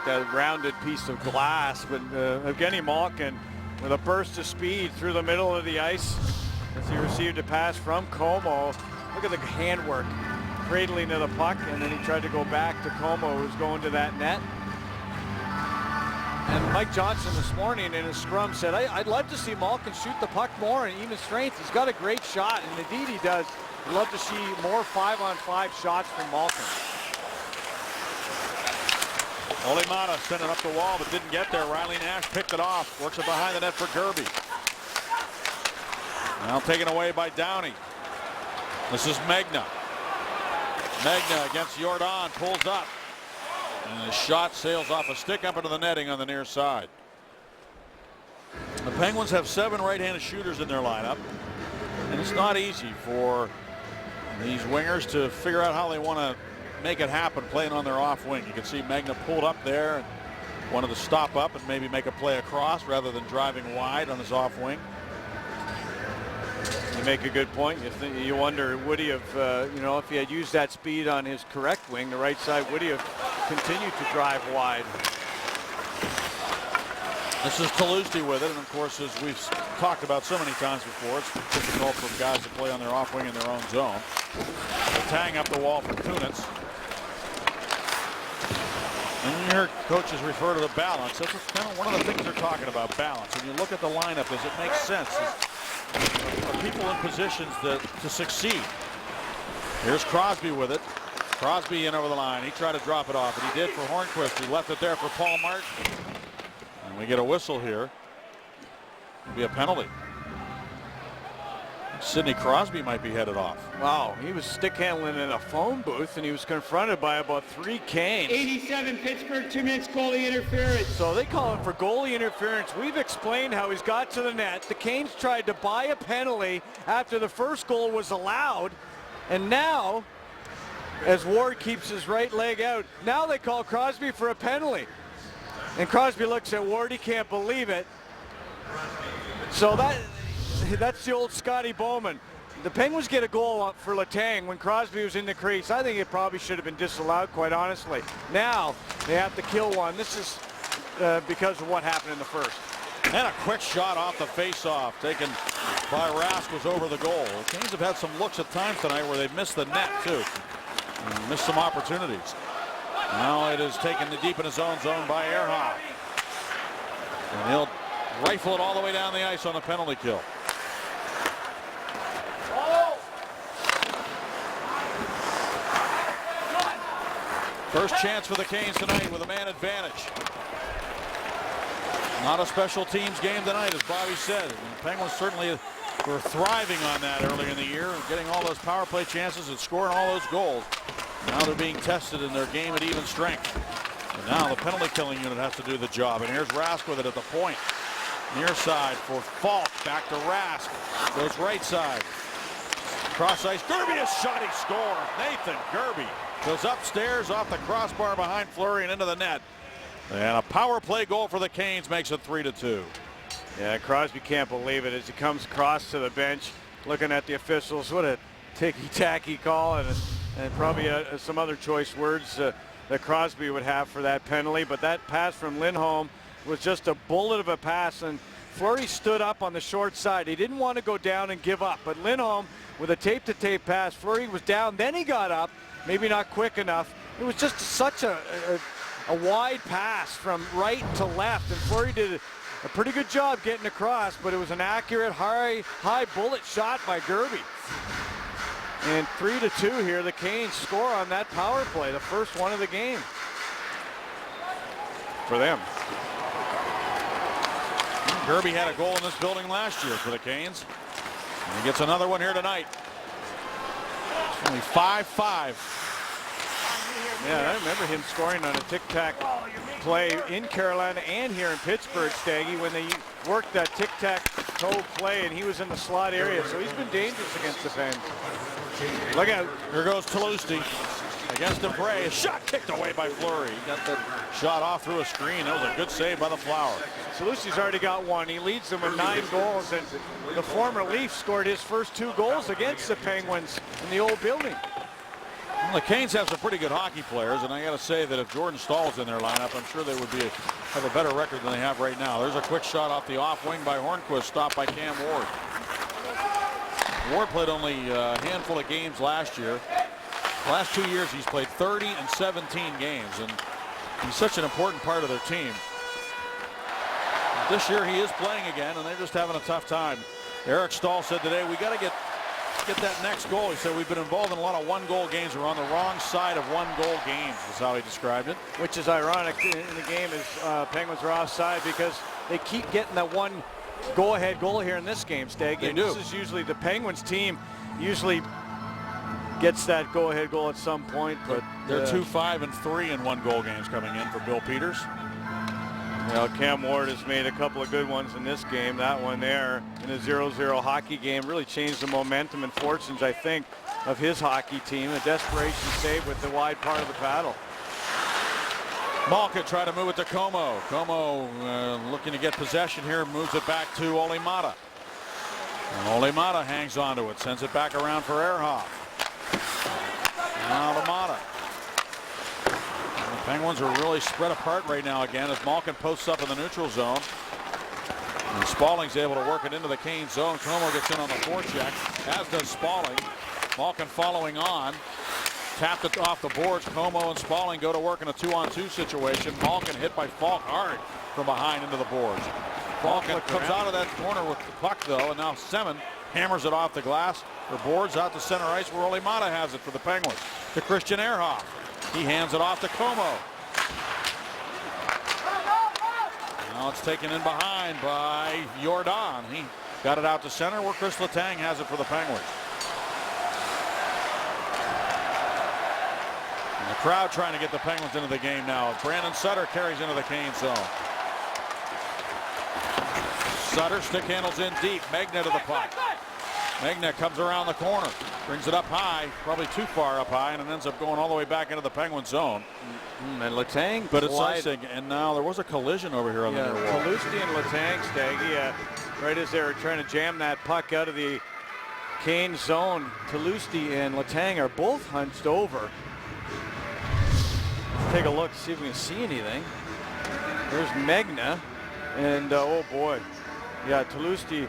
That rounded piece of glass, but Evgeny Malkin with a burst of speed through the middle of the ice as he received a pass from Como. Look at the handwork, cradling of the puck, and then he tried to go back to Como, who's going to that net. And Mike Johnson this morning in his scrum said, I'd love to see Malkin shoot the puck more in even strength. He's got a great shot, and indeed he does. I'd love to see more 5-on-5 shots from Malkin. Olimata sent it up the wall, but didn't get there. Riley Nash picked it off, works it behind the net for Gerby. Now taken away by Downey. This is Megna. Megna against Jordan, pulls up. And the shot sails off a stick up into the netting on the near side. The Penguins have 7 right-handed shooters in their lineup, and it's not easy for these wingers to figure out how they want to make it happen playing on their off wing. You can see Megna pulled up there and wanted to stop up and maybe make a play across rather than driving wide on his off wing. You make a good point. You wonder, would he have, if he had used that speed on his correct wing, the right side, would he have continued to drive wide? This is Toulouse with it, and of course, as we've talked about so many times before, it's difficult for guys to play on their off wing in their own zone. Tang up the wall for Kunitz. And you hear coaches refer to the balance. That's kind of one of the things they're talking about, balance. When you look at the lineup, does it make sense? Are people in positions to succeed? Here's Crosby with it. Crosby in over the line. He tried to drop it off, and he did for Hornquist. He left it there for Paul Martin. And And we get a whistle here. It'll be a penalty. Sidney Crosby might be headed off. Wow, he was stick handling in a phone booth, and he was confronted by about 3 Canes. 87 Pittsburgh, 2 minutes goalie interference. So they call him for goalie interference. We've explained how he's got to the net. The Canes tried to buy a penalty after the first goal was allowed, and now, as Ward keeps his right leg out, now they call Crosby for a penalty. And Crosby looks at Ward, he can't believe it. So that's the old Scotty Bowman. The Penguins get a goal for Letang when Crosby was in the crease. I think it probably should have been disallowed, quite honestly. Now they have to kill one. This is because of what happened in the first. And a quick shot off the face-off taken by Rask was over the goal. The Canes have had some looks at times tonight where they've missed the net too. And missed some opportunities. Now it is taken deep in his own zone by Ehrhoff. And he'll rifle it all the way down the ice on a penalty kill. First chance for the Canes tonight with a man advantage. Not a special teams game tonight, as Bobby said. And the Penguins certainly were thriving on that earlier in the year, getting all those power play chances and scoring all those goals. Now they're being tested in their game at even strength. And now the penalty killing unit has to do the job. And here's Rask with it at the point. Near side for Falk. Back to Rask. Goes right side. Cross ice. Gerby is shot. He scores. Nathan Gerby goes upstairs off the crossbar behind Fleury and into the net. And a power play goal for the Canes makes it 3-2. Yeah, Crosby can't believe it as he comes across to the bench looking at the officials. What a ticky-tacky call, and probably some other choice words that Crosby would have for that penalty. But that pass from Lindholm was just a bullet of a pass, and Fleury stood up on the short side. He didn't want to go down and give up, but Lindholm with a tape-to-tape pass, Fleury was down, then he got up, maybe not quick enough. It was just such a wide pass from right to left, and Fleury did a pretty good job getting across, but it was an accurate high bullet shot by Gerby. And 3-2 here. The Canes score on that power play, the first one of the game for them. Gerby had a goal in this building last year for the Canes. And he gets another one here tonight. It's only 5-5. Yeah, I remember him scoring on a tic-tac play in Carolina and here in Pittsburgh, Staggy, when they worked that tic-tac-toe play, and he was in the slot area. So he's been dangerous against the Pens. Look out. Here goes Toulouse against Debray. A shot kicked away by Fleury. He got the shot off through a screen. That was a good save by the Flower. Toulouse's already got one. He leads them with 9 goals, and the former Leaf scored his first 2 goals against the Penguins in the old building. Well, the Canes have some pretty good hockey players, and I got to say that if Jordan Stahl's in their lineup, I'm sure they would have a better record than they have right now. There's a quick shot off the off wing by Hornquist, stopped by Cam Ward. Ward played only a handful of games last year. The last 2 years he's played 30 and 17 games, and he's such an important part of their team. This year he is playing again, and they're just having a tough time. Eric Stahl said today, we got to get that next goal. He said we've been involved in a lot of one-goal games. We're on the wrong side of one-goal games, is how he described it. Which is ironic in the game as Penguins are offside, because they keep getting that one go-ahead goal here in this game, Stag. They and do. This is usually the Penguins team usually gets that go-ahead goal at some point, but they're 2-5-3 in one-goal games coming in for Bill Peters. Well, Cam Ward has made a couple of good ones in this game. That one there in a 0-0 hockey game really changed the momentum and fortunes, I think, of his hockey team. A desperation save with the wide part of the paddle. Malka tried to move it to Como. Como looking to get possession here, moves it back to Olimata. And Olimata hangs on to it, sends it back around for Ehrhoff. Now Olimata. The Penguins are really spread apart right now again as Malkin posts up in the neutral zone. And Spalling's able to work it into the Canes zone. Como gets in on the forecheck, as does Spalling. Malkin following on. Tapped it off the boards. Como and Spalling go to work in a 2-on-2 situation. Malkin hit by Falk hard from behind into the boards. Malkin comes out of that corner with the puck though, and now Semin hammers it off the glass. The boards out to center ice where Olimata has it for the Penguins. To Christian Ehrhoff. He hands it off to Como. Now it's taken in behind by Jordan. He got it out to center where Chris Letang has it for the Penguins. And the crowd trying to get the Penguins into the game now. Brandon Sutter carries into the Canes zone. Sutter stick handles in deep. Megna to the puck. Megna comes around the corner. Brings it up high. Probably too far up high, and it ends up going all the way back into the Penguin zone. And Letang, but it's icing, and now there was a collision over here on the near wall. Tolusti and Letang, Staggy, right as they were trying to jam that puck out of the Canes zone. Tolusti and Letang are both hunched over. Let's take a look, see if we can see anything. There's Megna, and oh boy, yeah, Tolusti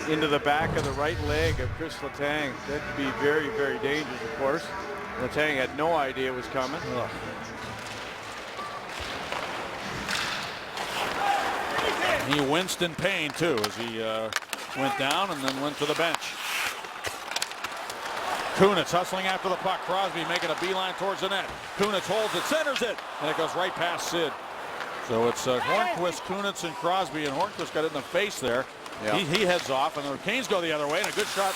into the back of the right leg of Chris Letang. That could be very, very dangerous, of course. Letang had no idea it was coming. Ugh. He winced in pain too as he went down and then went to the bench. Kunitz hustling after the puck. Crosby making a beeline towards the net. Kunitz holds it, centers it, and it goes right past Sid. So it's Hornquist, Kunitz, and Crosby, and Hornquist got it in the face there. Yeah. He heads off, and the Canes go the other way, and a good shot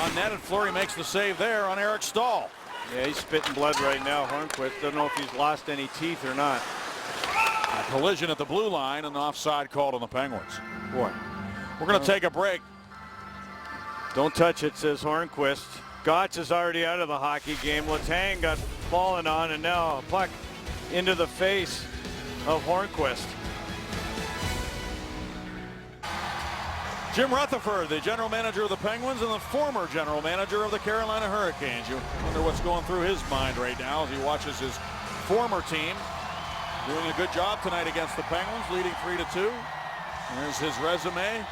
on net, and Fleury makes the save there on Eric Stahl. Yeah, he's spitting blood right now, Hornquist. Doesn't know if he's lost any teeth or not. A collision at the blue line, and offside called on the Penguins. Boy, we're going to take a break. Don't touch it, says Hornquist. Gotch is already out of the hockey game. Letang got fallen on, and now a puck into the face of Hornquist. Jim Rutherford, the general manager of the Penguins and the former general manager of the Carolina Hurricanes. You wonder what's going through his mind right now as he watches his former team doing a good job tonight against the Penguins, leading 3-2. There's his resume.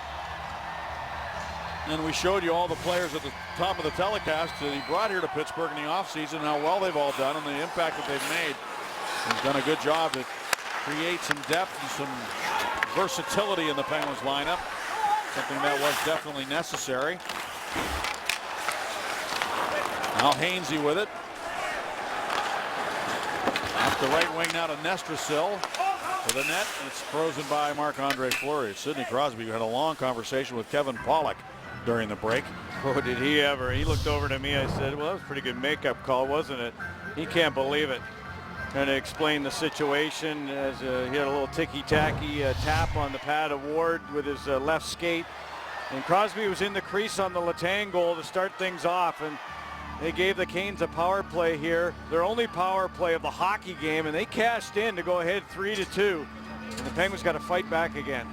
And we showed you all the players at the top of the telecast that he brought here to Pittsburgh in the offseason, how well they've all done and the impact that they've made. He's done a good job to create some depth and some versatility in the Penguins lineup. Something that was definitely necessary. Now Hainsey with it. Off the right wing now to Nestrasil to the net, and it's frozen by Marc-Andre Fleury. Sidney Crosby had a long conversation with Kevin Pollock during the break. Oh, did he ever. He looked over to me. I said, well, that was a pretty good makeup call, wasn't it? He can't believe it. Trying to explain the situation as he had a little ticky-tacky tap on the pad of Ward with his left skate. And Crosby was in the crease on the Letang goal to start things off. And they gave the Canes a power play here, their only power play of the hockey game, and they cashed in to go ahead 3-2. And the Penguins got to fight back again.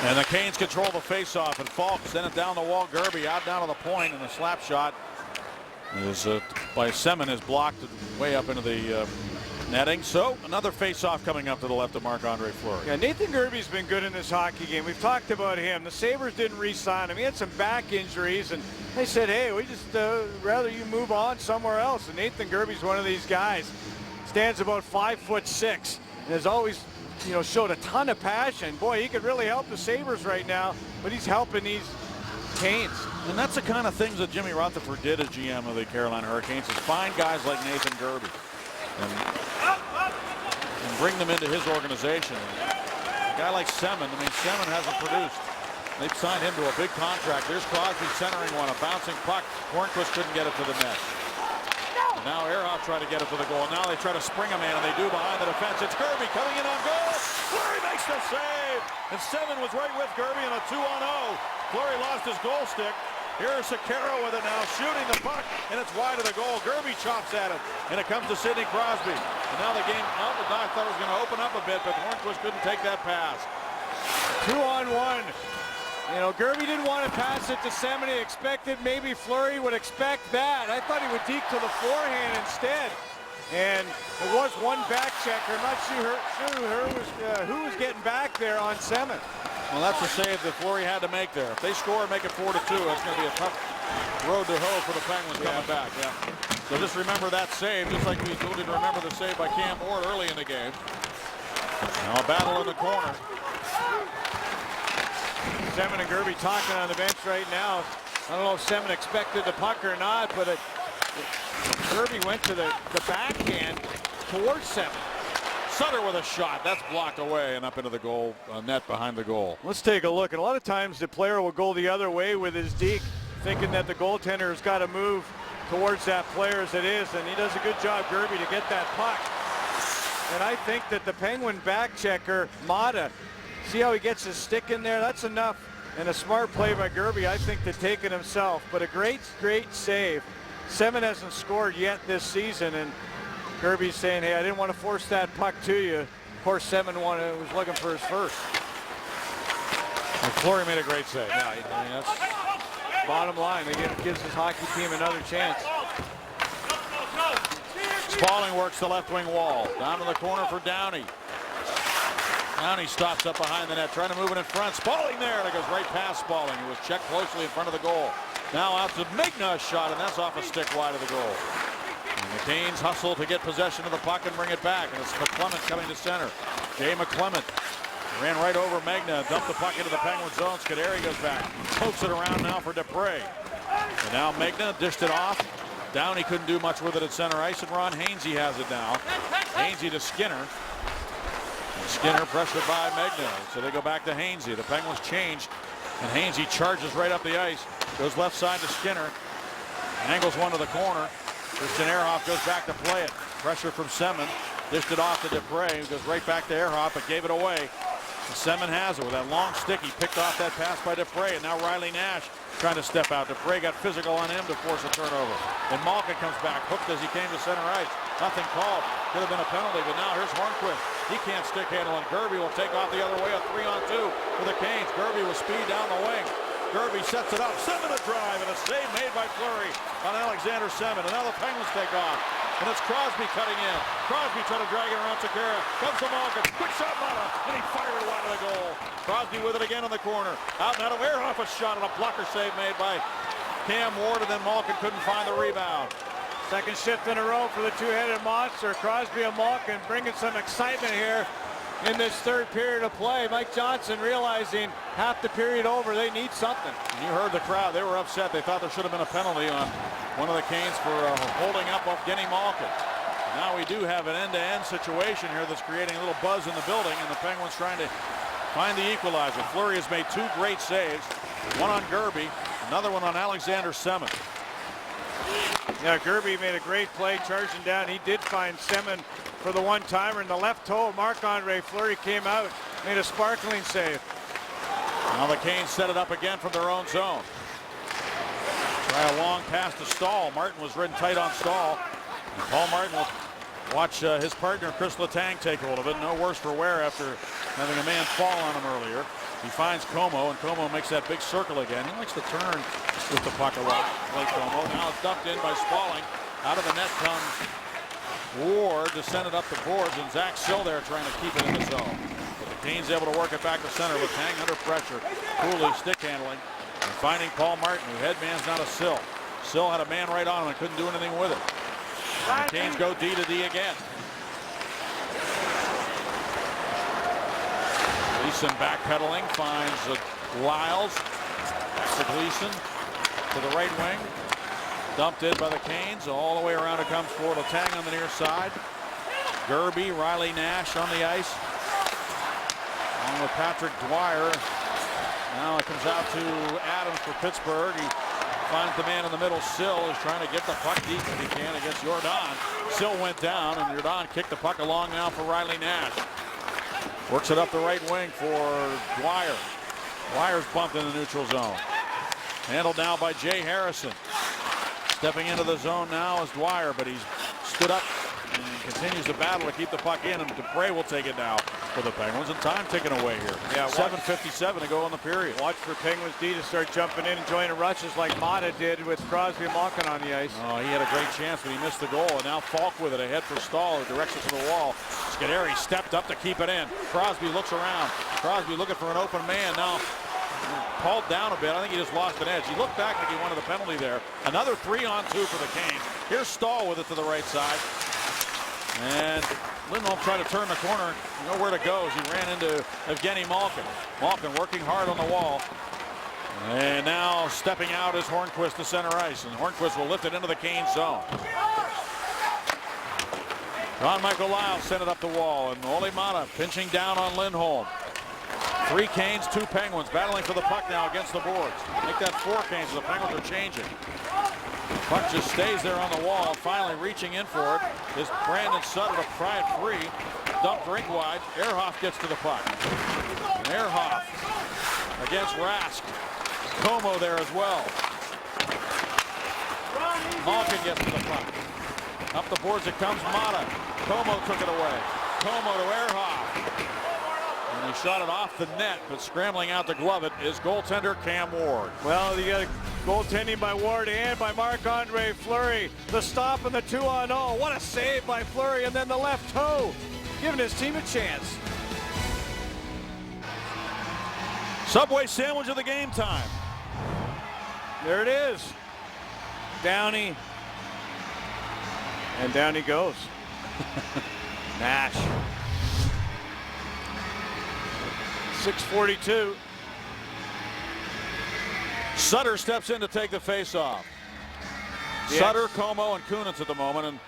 And the Canes control the faceoff, and Falk sent it down the wall. Gerby out down to the point, and a slap shot is by Semin is blocked way up into the netting. So another faceoff coming up to the left of Marc-Andre Fleury. Yeah, Nathan Gerby's been good in this hockey game. We've talked about him. The Sabres didn't re-sign him. He had some back injuries, and they said, hey, we just rather you move on somewhere else. And Nathan Gerby's one of these guys. Stands about 5'6", and has always, you know, showed a ton of passion. Boy, he could really help the Sabres right now, but he's helping these Canes. And that's the kind of things that Jimmy Rutherford did as GM of the Carolina Hurricanes, is find guys like Nathan Gerby and bring them into his organization. A guy like Semin, I mean, Semin hasn't produced. They've signed him to a big contract. There's Crosby centering one, a bouncing puck. Hornquist couldn't get it to the net. And now Ehrhoff tried to get it to the goal. Now they try to spring a man, and they do behind the defense. It's Gerby coming in on goal. Fleury makes the save. And Semin was right with Gerby in a 2-on-0. Fleury lost his goal stick. Here's Sekera with it now, shooting the puck, and it's wide of the goal. Gerby chops at it, and it comes to Sidney Crosby. And now the game, I thought it was going to open up a bit, but Hornquist couldn't take that pass. 2-on-1. You know, Gerby didn't want to pass it to Semin. He expected maybe Fleury would expect that. I thought he would deke to the forehand instead. And it was one back checker. I'm not sure who was getting back there on Semin. Well, that's the save that Fleury had to make there. If they score and make it 4-2, that's going to be a tough road to hoe for the Penguins coming back. Yeah. So just remember that save, just like we did remember the save by Cam Ward early in the game. Now a battle in the corner. Semin and Gerby talking on the bench right now. I don't know if Semin expected the puck or not, but Gerby went to the backhand towards Seven. Sutter with a shot. That's blocked away and up into the goal net behind the goal. Let's take a look. And a lot of times the player will go the other way with his deke, thinking that the goaltender has got to move towards that player as it is, and he does a good job, Gerby, to get that puck. And I think that the Penguin back checker, Mata, see how he gets his stick in there? That's enough. And a smart play by Gerby, I think, to take it himself. But a great save. Seven hasn't scored yet this season, and Gerby's saying, hey, I didn't want to force that puck to you. Of course, Seven was looking for his first. And Fleury made a great save. Yeah, I mean, that's bottom line. It gives his hockey team another chance. Spaulding works the left wing wall. Down to the corner for Downey. Downey stops up behind the net, trying to move it in front. Spaulding there, and it goes right past Spaulding, who was checked closely in front of the goal. Now out to Megna's shot, and that's off a stick wide of the goal. And the Canes hustle to get possession of the puck and bring it back, and it's McClement coming to center. Jay McClement ran right over Megna, dumped the puck into the Penguin zone. Scuderi goes back, pokes it around now for Dupre. And now Megna dished it off. Downey couldn't do much with it at center ice, and Ron Hainsey has it now. Hainsey to Skinner. And Skinner pressured by Megna, so they go back to Hainsey. The Penguins change, and Hainsey charges right up the ice. Goes left side to Skinner. Angles one to the corner. Christian Ehrhoff goes back to play it. Pressure from Semin. Dished it off to Dupre, who goes right back to Ehrhoff, but gave it away. And Semin has it with that long stick. He picked off that pass by Dupre, and now Riley Nash trying to step out. Dupre got physical on him to force a turnover. And Malkin comes back, hooked as he came to center ice. Nothing called. Could have been a penalty, but now here's Hornquist. He can't stick handle, and Gerby will take off the other way. A 3-on-2 for the Canes. Gerby with speed down the wing. Gerby sets it up. Semin a drive, and a save made by Fleury on Alexander Semin. And now the Penguins take off. And it's Crosby cutting in. Crosby trying to drag it around Sekera. Comes to Malkin. Quick shot, Mata. And he fired it wide of the goal. Crosby with it again in the corner. Out and out of Ehrhoff, a shot and a blocker save made by Cam Ward. And then Malkin couldn't find the rebound. Second shift in a row for the two-headed monster. Crosby and Malkin bringing some excitement here in this third period of play. Mike Johnson realizing half the period over, they need something. And you heard the crowd. They were upset. They thought there should have been a penalty on one of the Canes for holding up Evgeny Malkin. Now we do have an end-to-end situation here that's creating a little buzz in the building, and the Penguins trying to find the equalizer. Fleury has made two great saves, one on Gerby, another one on Alexander Semin. Yeah, Gerby made a great play charging down. He did find Semin for the one-timer, and the left toe of Marc-Andre Fleury came out, made a sparkling save. Now the Canes set it up again from their own zone. Try a long pass to Stahl. Martin was ridden tight on Stahl. And Paul Martin will watch his partner Chris Letang take hold of it. No worse for wear after having a man fall on him earlier. He finds Como, and Como makes that big circle again. He likes to turn with the puck around. Like Como. Now it's dumped in by Spaulding. Out of the net comes Ward to send it up the boards, and Zach Sill there trying to keep it in the zone. But the Canes able to work it back to center with Tang under pressure. Cooley stick handling and finding Paul Martin, who headman's not a Sill. Sill had a man right on him and couldn't do anything with it. And the Canes go D to D again. Gleason backpedaling, finds Lyles. Back to Gleason to the right wing. Dumped in by the Canes. All the way around it comes for Letang on the near side. Gerby, Riley Nash on the ice. Along with Patrick Dwyer. Now it comes out to Adams for Pittsburgh. He finds the man in the middle. Sill is trying to get the puck deep if he can against Jordan. Sill went down, and Jordan kicked the puck along now for Riley Nash. Works it up the right wing for Dwyer. Dwyer's bumped in the neutral zone. Handled now by Jay Harrison. Stepping into the zone now is Dwyer, but he's stood up and continues to battle to keep the puck in, and Dupre will take it now for the Penguins, and time ticking away here. Yeah, 7:57 to go in the period. Watch for Penguins D to start jumping in and joining rushes like Mata did with Crosby and Malkin on the ice. Oh, he had a great chance, but he missed the goal, and now Falk with it ahead for Stahl, who directs it to the wall. Scuderi stepped up to keep it in. Crosby looks around. Crosby looking for an open man now. Hauled down a bit. I think he just lost an edge. He looked back like he wanted the penalty there. Another 3-on-2 for the Canes. Here's Stahl with it to the right side. And Lindholm tried to turn the corner. Nowhere to go as he ran into Evgeny Malkin. Malkin working hard on the wall. And now stepping out is Hornquist to center ice. And Hornquist will lift it into the Canes zone. John Michael Lyle sent it up the wall, and Ole Mata pinching down on Lindholm. 3 Canes, 2 Penguins battling for the puck now against the boards. Make that 4 Canes. The Penguins are changing. Puck just stays there on the wall. Finally reaching in for it is Brandon Sutter to pry it free. Dumped rink wide. Ehrhoff gets to the puck. And Ehrhoff against Rask. Como there as well. Malkin gets to the puck. Up the boards it comes. Mata. Como took it away. Como to Ehrhoff. And he shot it off the net, but scrambling out to glove it is goaltender Cam Ward. Well, you got goaltending by Ward and by Marc-Andre Fleury. The stop and the 2-on-0. What a save by Fleury, and then the left toe, giving his team a chance. Subway sandwich of the game time. There it is. Downey. And down he goes. Nash. 6:42. Sutter steps in to take the face-off. Yes. Sutter, Como, and Kunitz at the moment, and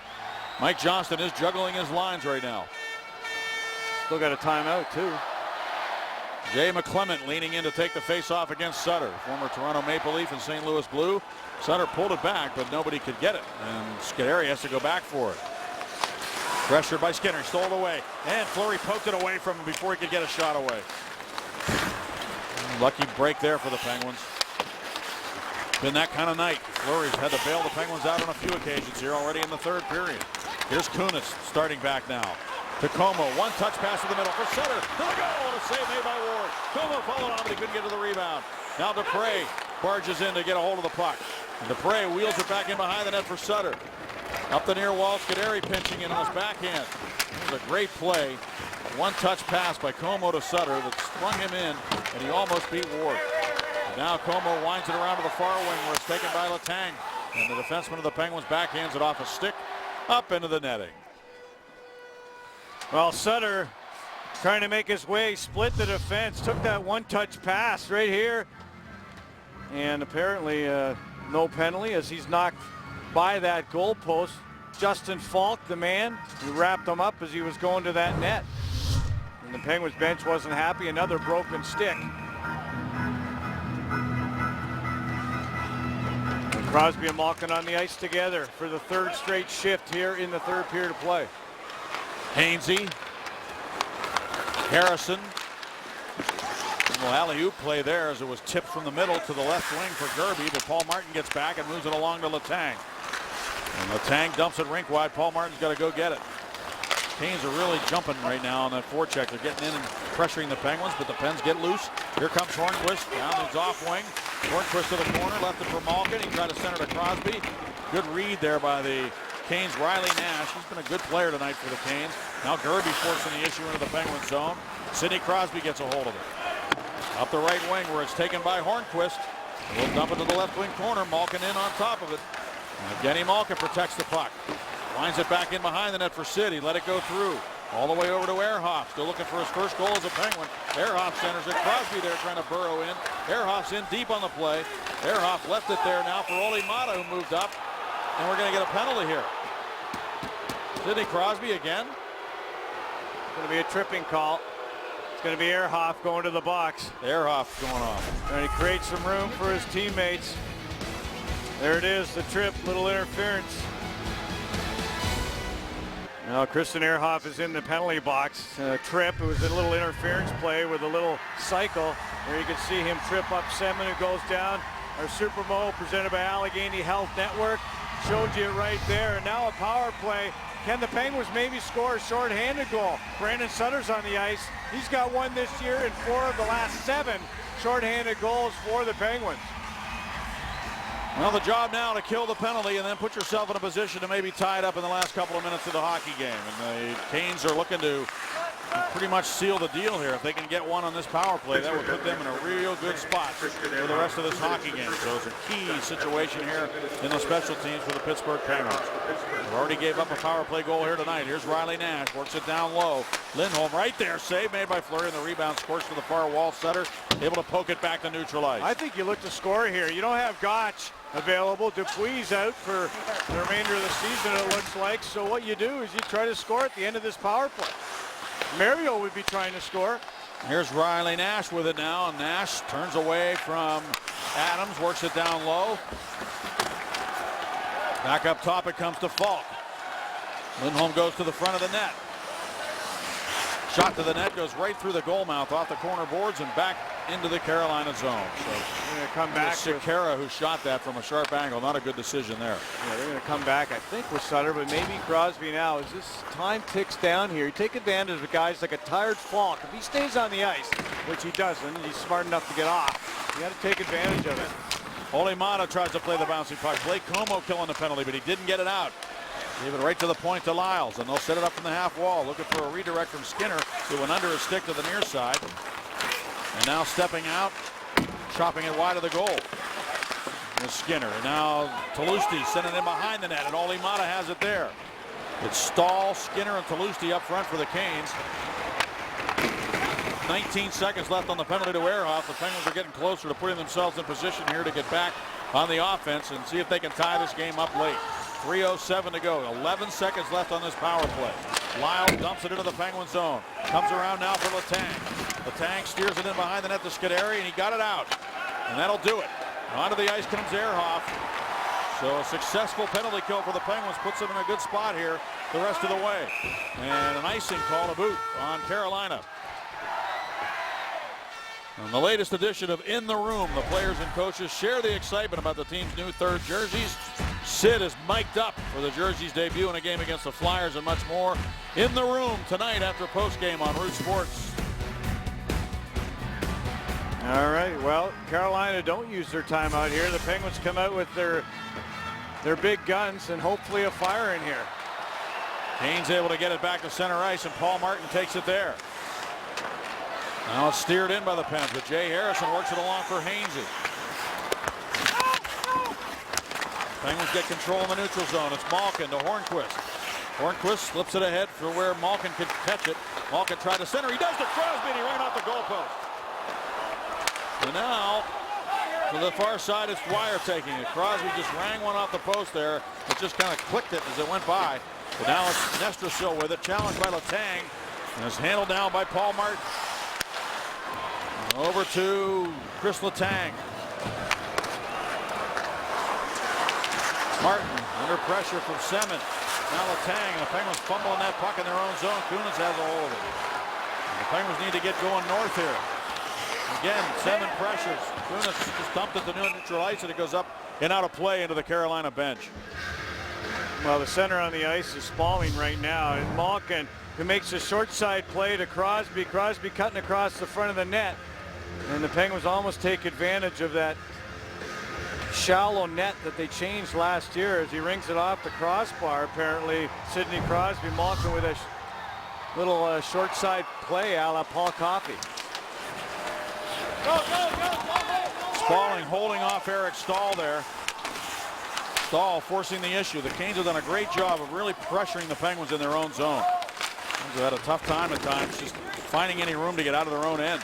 Mike Johnston is juggling his lines right now. Still got a timeout, too. Jay McClement leaning in to take the face-off against Sutter. Former Toronto Maple Leaf and St. Louis Blue. Sutter pulled it back, but nobody could get it, and Scuderi has to go back for it. Pressure by Skinner, stole it away, and Fleury poked it away from him before he could get a shot away. Lucky break there for the Penguins. Been that kind of night. Fleury's had to bail the Penguins out on a few occasions here already in the 3rd period. Here's Kunitz starting back now. To Como, 1-touch pass to the middle for Sutter. To the goal, and a save made by Ward. Como followed on, but he couldn't get to the rebound. Now Dupre barges in to get a hold of the puck. And Dupre wheels it back in behind the net for Sutter. Up the near wall, Scuderi pinching in on his backhand. It was a great play. 1-touch pass by Como to Sutter that sprung him in, and he almost beat Ward. And now Como winds it around to the far wing where it's taken by Letang. And the defenseman of the Penguins backhands it off a stick up into the netting. Well, Sutter trying to make his way, split the defense, took that 1-touch pass right here. And apparently no penalty as he's knocked by that goalpost. Justin Falk, the man, who wrapped him up as he was going to that net. And the Penguins bench wasn't happy. Another broken stick. And Crosby and Malkin on the ice together for the 3rd straight shift here in the 3rd period of play. Hainsey, Harrison. Well, alley-oop play there as it was tipped from the middle to the left wing for Gerby, but Paul Martin gets back and moves it along to Letang. And Letang dumps it rink wide. Paul Martin's got to go get it. Canes are really jumping right now on that forecheck. They're getting in and pressuring the Penguins, but the Pens get loose. Here comes Hornquist down his off wing. Hornquist to the corner, left it for Malkin. He tried to center to Crosby. Good read there by the Canes. Riley Nash, he's been a good player tonight for the Canes. Now Gerby forcing the issue into the Penguin zone. Sidney Crosby gets a hold of it. Up the right wing where it's taken by Hornquist. We'll dump it to the left wing corner. Malkin in on top of it. And Evgeny Malkin protects the puck. Winds it back in behind the net for Sid. He let it go through. All the way over to Ehrhoff. Still looking for his first goal as a Penguin. Ehrhoff centers it. Crosby there trying to burrow in. Ehrhoff's in deep on the play. Ehrhoff left it there now for Ole Mata, who moved up. And we're going to get a penalty here. Sidney Crosby again. It's going to be a tripping call. It's going to be Ehrhoff going to the box. Ehrhoff going off. And he creates some room for his teammates. There it is, the trip, little interference. Now Christian Ehrhoff is in the penalty box. Trip, it was a little interference play with a little cycle where you can see him trip up Semin, who goes down. Our Super Bowl presented by Allegheny Health Network. Showed you it right there. And now a power play. Can the Penguins maybe score a shorthanded goal? Brandon Sutter's on the ice. He's got one this year in 4 of the last 7 shorthanded goals for the Penguins. Well, the job now to kill the penalty and then put yourself in a position to maybe tie it up in the last couple of minutes of the hockey game. And the Canes are looking to pretty much seal the deal here. If they can get one on this power play, that would put them in a real good spot for the rest of this hockey game. So it's a key situation here in the special teams for the Pittsburgh Penguins. They already gave up a power play goal here tonight. Here's Riley Nash, works it down low. Lindholm right there, save made by Fleury, and the rebound scores to the far wall. Sutter able to poke it back to neutral ice. I think you look to score here. You don't have Gotch available. Dupuis out for the remainder of the season, it looks like. So what you do is you try to score at the end of this power play. Mario would be trying to score. Here's Riley Nash with it now, and Nash turns away from Adams, works it down low. Back up top it comes to Falk. Lindholm goes to the front of the net. Shot to the net goes right through the goal mouth, off the corner boards and back into the Carolina zone. So they're going to come back. Sekera who shot that from a sharp angle. Not a good decision there. Yeah, they're going to come back, I think, with Sutter, but maybe Crosby now. As this time ticks down here, you take advantage of guys like a tired Falk. If he stays on the ice, which he doesn't, he's smart enough to get off. You got to take advantage of it. Olimata tries to play the bouncing puck. Blake Como killing the penalty, but he didn't get it out. Gave it right to the point to Lyles, and they'll set it up from the half wall. Looking for a redirect from Skinner, who went under his stick to the near side. And now stepping out, chopping it wide of the goal. With Skinner. And now Talusti sending it behind the net, and Olimata has it there. It's Stahl, Skinner, and Talusti up front for the Canes. 19 seconds left on the penalty to Ehrhoff. The Penguins are getting closer to putting themselves in position here to get back on the offense and see if they can tie this game up late. 3:07 to go. 11 seconds left on this power play. Lyles dumps it into the Penguin zone. Comes around now for Letang. Letang steers it in behind the net to Scuderi, and he got it out. And that'll do it. Onto the ice comes Ehrhoff. So a successful penalty kill for the Penguins puts them in a good spot here the rest of the way. And an icing call to boot on Carolina. On the latest edition of In the Room, the players and coaches share the excitement about the team's new third jerseys. Sid is mic'd up for the jerseys debut in a game against the Flyers and much more. In the Room tonight after postgame on Root Sports. All right, well, Carolina don't use their timeout here. The Penguins come out with their big guns and hopefully a fire in here. Canes able to get it back to center ice, and Paul Martin takes it there. Now it's steered in by the Pens, but Jay Harrison works it along for Hainsey. Penguins get control in the neutral zone. It's Malkin to Hornquist. Hornquist slips it ahead for where Malkin could catch it. Malkin tried to center. He does to Crosby, and he ran off the goalpost. And now, to the far side, it's Dwyer taking it. Crosby just rang one off the post there. It just kind of clicked it as it went by. But now it's Nestrasil with it, challenged by Letang. And it's handled down by Paul Martin. Over to Chris Letang. Martin under pressure from Semin. Now Letang, and the Penguins fumbling that puck in their own zone. Kunis has a hold of it. And the Penguins need to get going north here. Again, Semin pressures. Kunis just dumped it to neutral ice, and it goes up and out of play into the Carolina bench. Well, the center on the ice is Spalling right now, and Malkin, who makes a short side play to Crosby. Crosby cutting across the front of the net. And the Penguins almost take advantage of that shallow net that they changed last year as he rings it off the crossbar. Apparently, Sidney Crosby, Malkin with a little short side play a la Paul Coffey. Spalling holding off Eric Stahl there. Stahl forcing the issue. The Canes have done a great job of really pressuring the Penguins in their own zone. Penguins have had a tough time at times just finding any room to get out of their own end.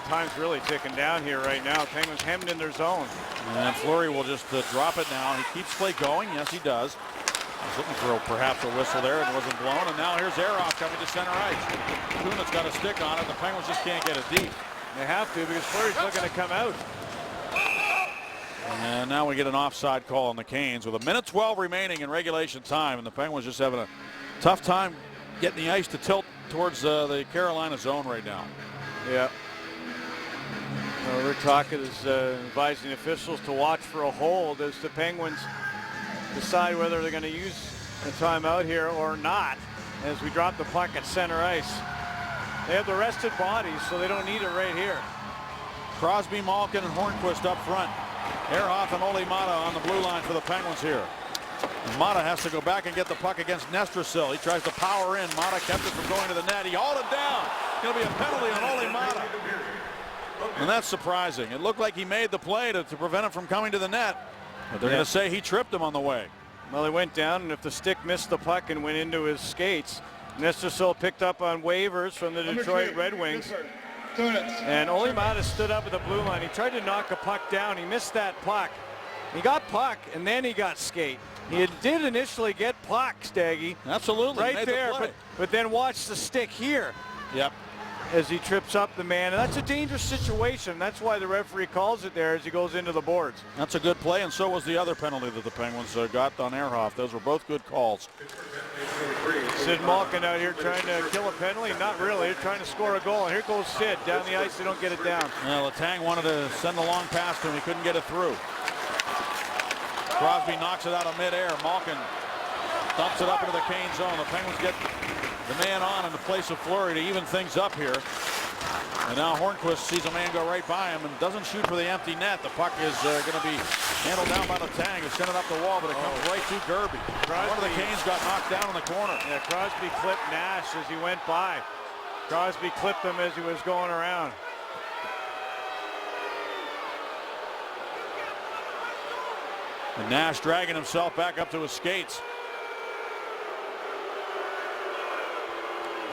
Time's really ticking down here right now. Penguins hemmed in their zone. And Fleury will just drop it now. He keeps play going. Yes, he does. He's looking for perhaps a whistle there. It wasn't blown. And now here's Ehrhoff coming to center ice. Kunis got a stick on it. The Penguins just can't get it deep. They have to because Fleury's looking to come out. And now we get an offside call on the Canes with 1:12 remaining in regulation time. And the Penguins just having a tough time getting the ice to tilt towards the Carolina zone right now. Yeah. We're talking is advising officials to watch for a hold as the Penguins decide whether they're going to use a timeout here or not as we drop the puck at center ice. They have the rested bodies, so they don't need it right here. Crosby, Malkin, and Hornquist up front. Ehrhoff and Olimata on the blue line for the Penguins here. Mata has to go back and get the puck against Nestrasil. He tries to power in. Mata kept it from going to the net. He hauled him down. Going to be a penalty on Ole Mata. And that's surprising. It looked like he made the play to prevent him from coming to the net. But they're going to say he tripped him on the way. Well, he went down, and if the stick missed the puck and went into his skates, Nestrasil picked up on waivers from the Detroit Red Wings. And Ole Mata stood up at the blue line. He tried to knock a puck down. He missed that puck. He got puck, and then he got skate. He did initially get puck, Staggy. Absolutely. Right there, but then watch the stick here. Yep. As he trips up the man, and that's a dangerous situation. That's why the referee calls it there as he goes into the boards. That's a good play, and so was the other penalty that the Penguins got on Ehrhoff. Those were both good calls. Sid Malkin out here trying to kill a penalty. Not really. They're trying to score a goal. And here goes Sid down the ice. They don't get it down. Well, Letang wanted to send a long pass to him. He couldn't get it through. Crosby knocks it out of midair. Malkin dumps it up into the Kane zone. The Penguins get the man on in the place of Fleury to even things up here. And now Hornquist sees a man go right by him and doesn't shoot for the empty net. The puck is going to be handled down by Letang. It's sent it up the wall, but it comes right to Gerby. One of the Canes got knocked down in the corner. Yeah, Crosby clipped Nash as he went by. Crosby clipped him as he was going around. And Nash dragging himself back up to his skates.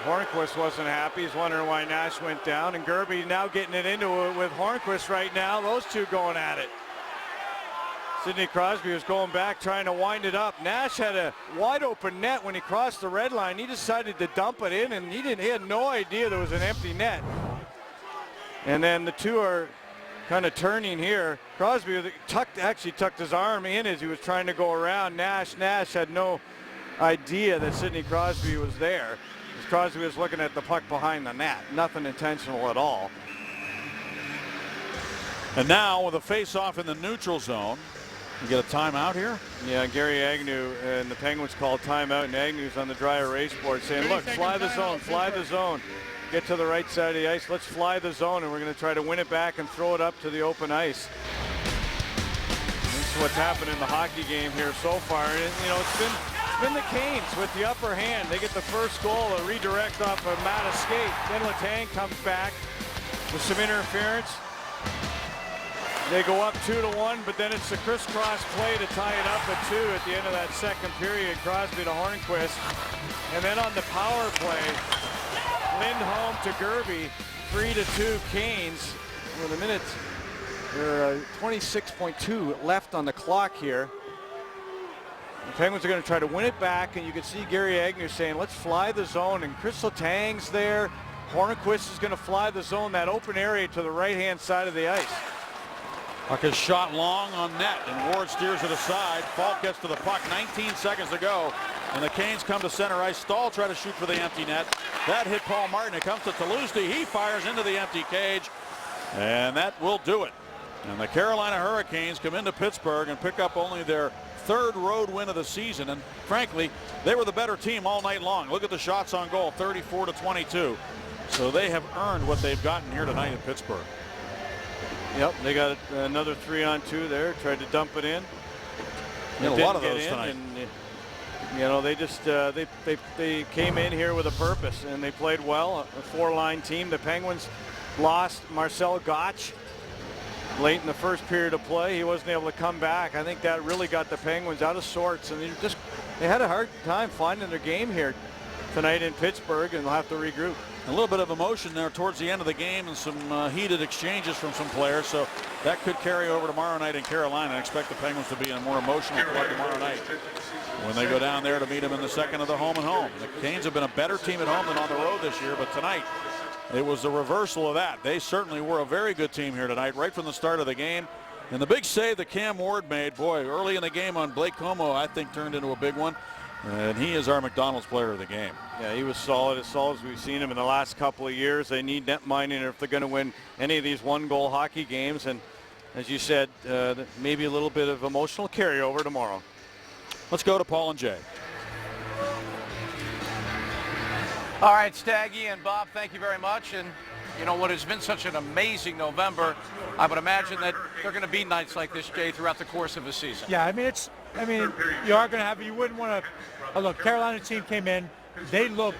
Hornquist wasn't happy. He's wondering why Nash went down. And Gerby now getting it into it with Hornquist right now. Those two going at it. Sidney Crosby was going back trying to wind it up. Nash had a wide open net when he crossed the red line. He decided to dump it in, and he had no idea there was an empty net. And then the two are kind of turning here. Crosby actually tucked his arm in as he was trying to go around Nash. Nash had no idea that Sidney Crosby was there. Crosby was looking at the puck behind the net. Nothing intentional at all. And now with a face-off in the neutral zone. You get a timeout here? Yeah, Gary Agnew and the Penguins called timeout, and Agnew's on the dry erase board saying, look, fly the zone, fly the zone. Get to the right side of the ice. Let's fly the zone, and we're going to try to win it back and throw it up to the open ice. This is what's happened in the hockey game here so far. And, you know, it's been the Canes with the upper hand. They get the first goal, a redirect off a Mata skate. Then Letang comes back with some interference. They go up 2-1, but then it's a crisscross play to tie it up at 2 at the end of that second period. Crosby to Hornquist. And then on the power play, Lindholm to Gerby, 3-2 Canes. With a minute, there are 26.2 left on the clock here. The Penguins are going to try to win it back, and you can see Gary Agnew saying, let's fly the zone, and Chris Letang's there. Hornquist is going to fly the zone, that open area to the right-hand side of the ice. Puck is shot long on net, and Ward steers it aside. Falk gets to the puck, 19 seconds to go, and the Canes come to center ice. Stahl try to shoot for the empty net. That hit Paul Martin. It comes to Toulouse. He fires into the empty cage, and that will do it. And the Carolina Hurricanes come into Pittsburgh and pick up only their third road win of the season, and frankly, they were the better team all night long. Look at the shots on goal, 34-22. So they have earned what they've gotten here tonight in Pittsburgh. Yep, they got another 3-on-2 there. Tried to dump it in. A lot of those tonight. And, you know, they just they came in here with a purpose, and they played well. A four-line team. The Penguins lost Marcel Gottsch late in the first period of play. He wasn't able to come back. I think that really got the Penguins out of sorts, and they had a hard time finding their game here tonight in Pittsburgh, and they'll have to regroup. A little bit of emotion there towards the end of the game and some heated exchanges from some players, so that could carry over tomorrow night in Carolina. I expect the Penguins to be in a more emotional play tomorrow night when they go down there to meet them in the second of the home and home. The Canes have been a better team at home than on the road this year, but tonight it was the reversal of that. They certainly were a very good team here tonight, right from the start of the game. And the big save that Cam Ward made, boy, early in the game on Blake Como, I think turned into a big one. And he is our McDonald's player of the game. Yeah, he was solid as we've seen him in the last couple of years. They need net mining if they're going to win any of these one-goal hockey games. And as you said, maybe a little bit of emotional carryover tomorrow. Let's go to Paul and Jay. All right, Staggy and Bob, thank you very much. And you know what has been such an amazing November, I would imagine that there are going to be nights like this, Jay, throughout the course of the season. Yeah, I mean, I mean, you are going to have, you wouldn't want to, look, Carolina team came in, they looked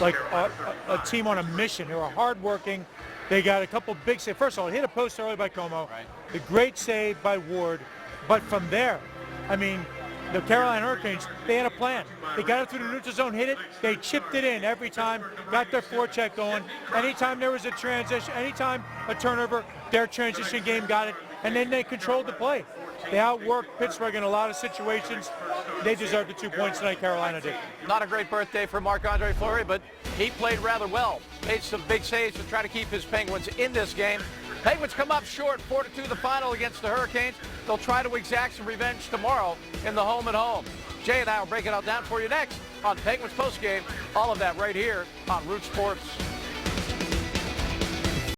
like a team on a mission. They were hardworking. They got a couple big saves. First of all, hit a post early by Como. Right. The great save by Ward. But from there, I mean, the Carolina Hurricanes, they had a plan. They got it through the neutral zone, hit it. They chipped it in every time, got their forecheck going. Anytime there was a transition, anytime a turnover, their transition game got it. And then they controlled the play. They outworked Pittsburgh in a lot of situations. They deserved the 2 points tonight, Carolina did. Not a great birthday for Marc-Andre Fleury, but he played rather well. Made some big saves to try to keep his Penguins in this game. Penguins come up short, 4-2 the final against the Hurricanes. They'll try to exact some revenge tomorrow in the home and home. Jay and I will break it all down for you next on Penguins Postgame. All of that right here on Root Sports.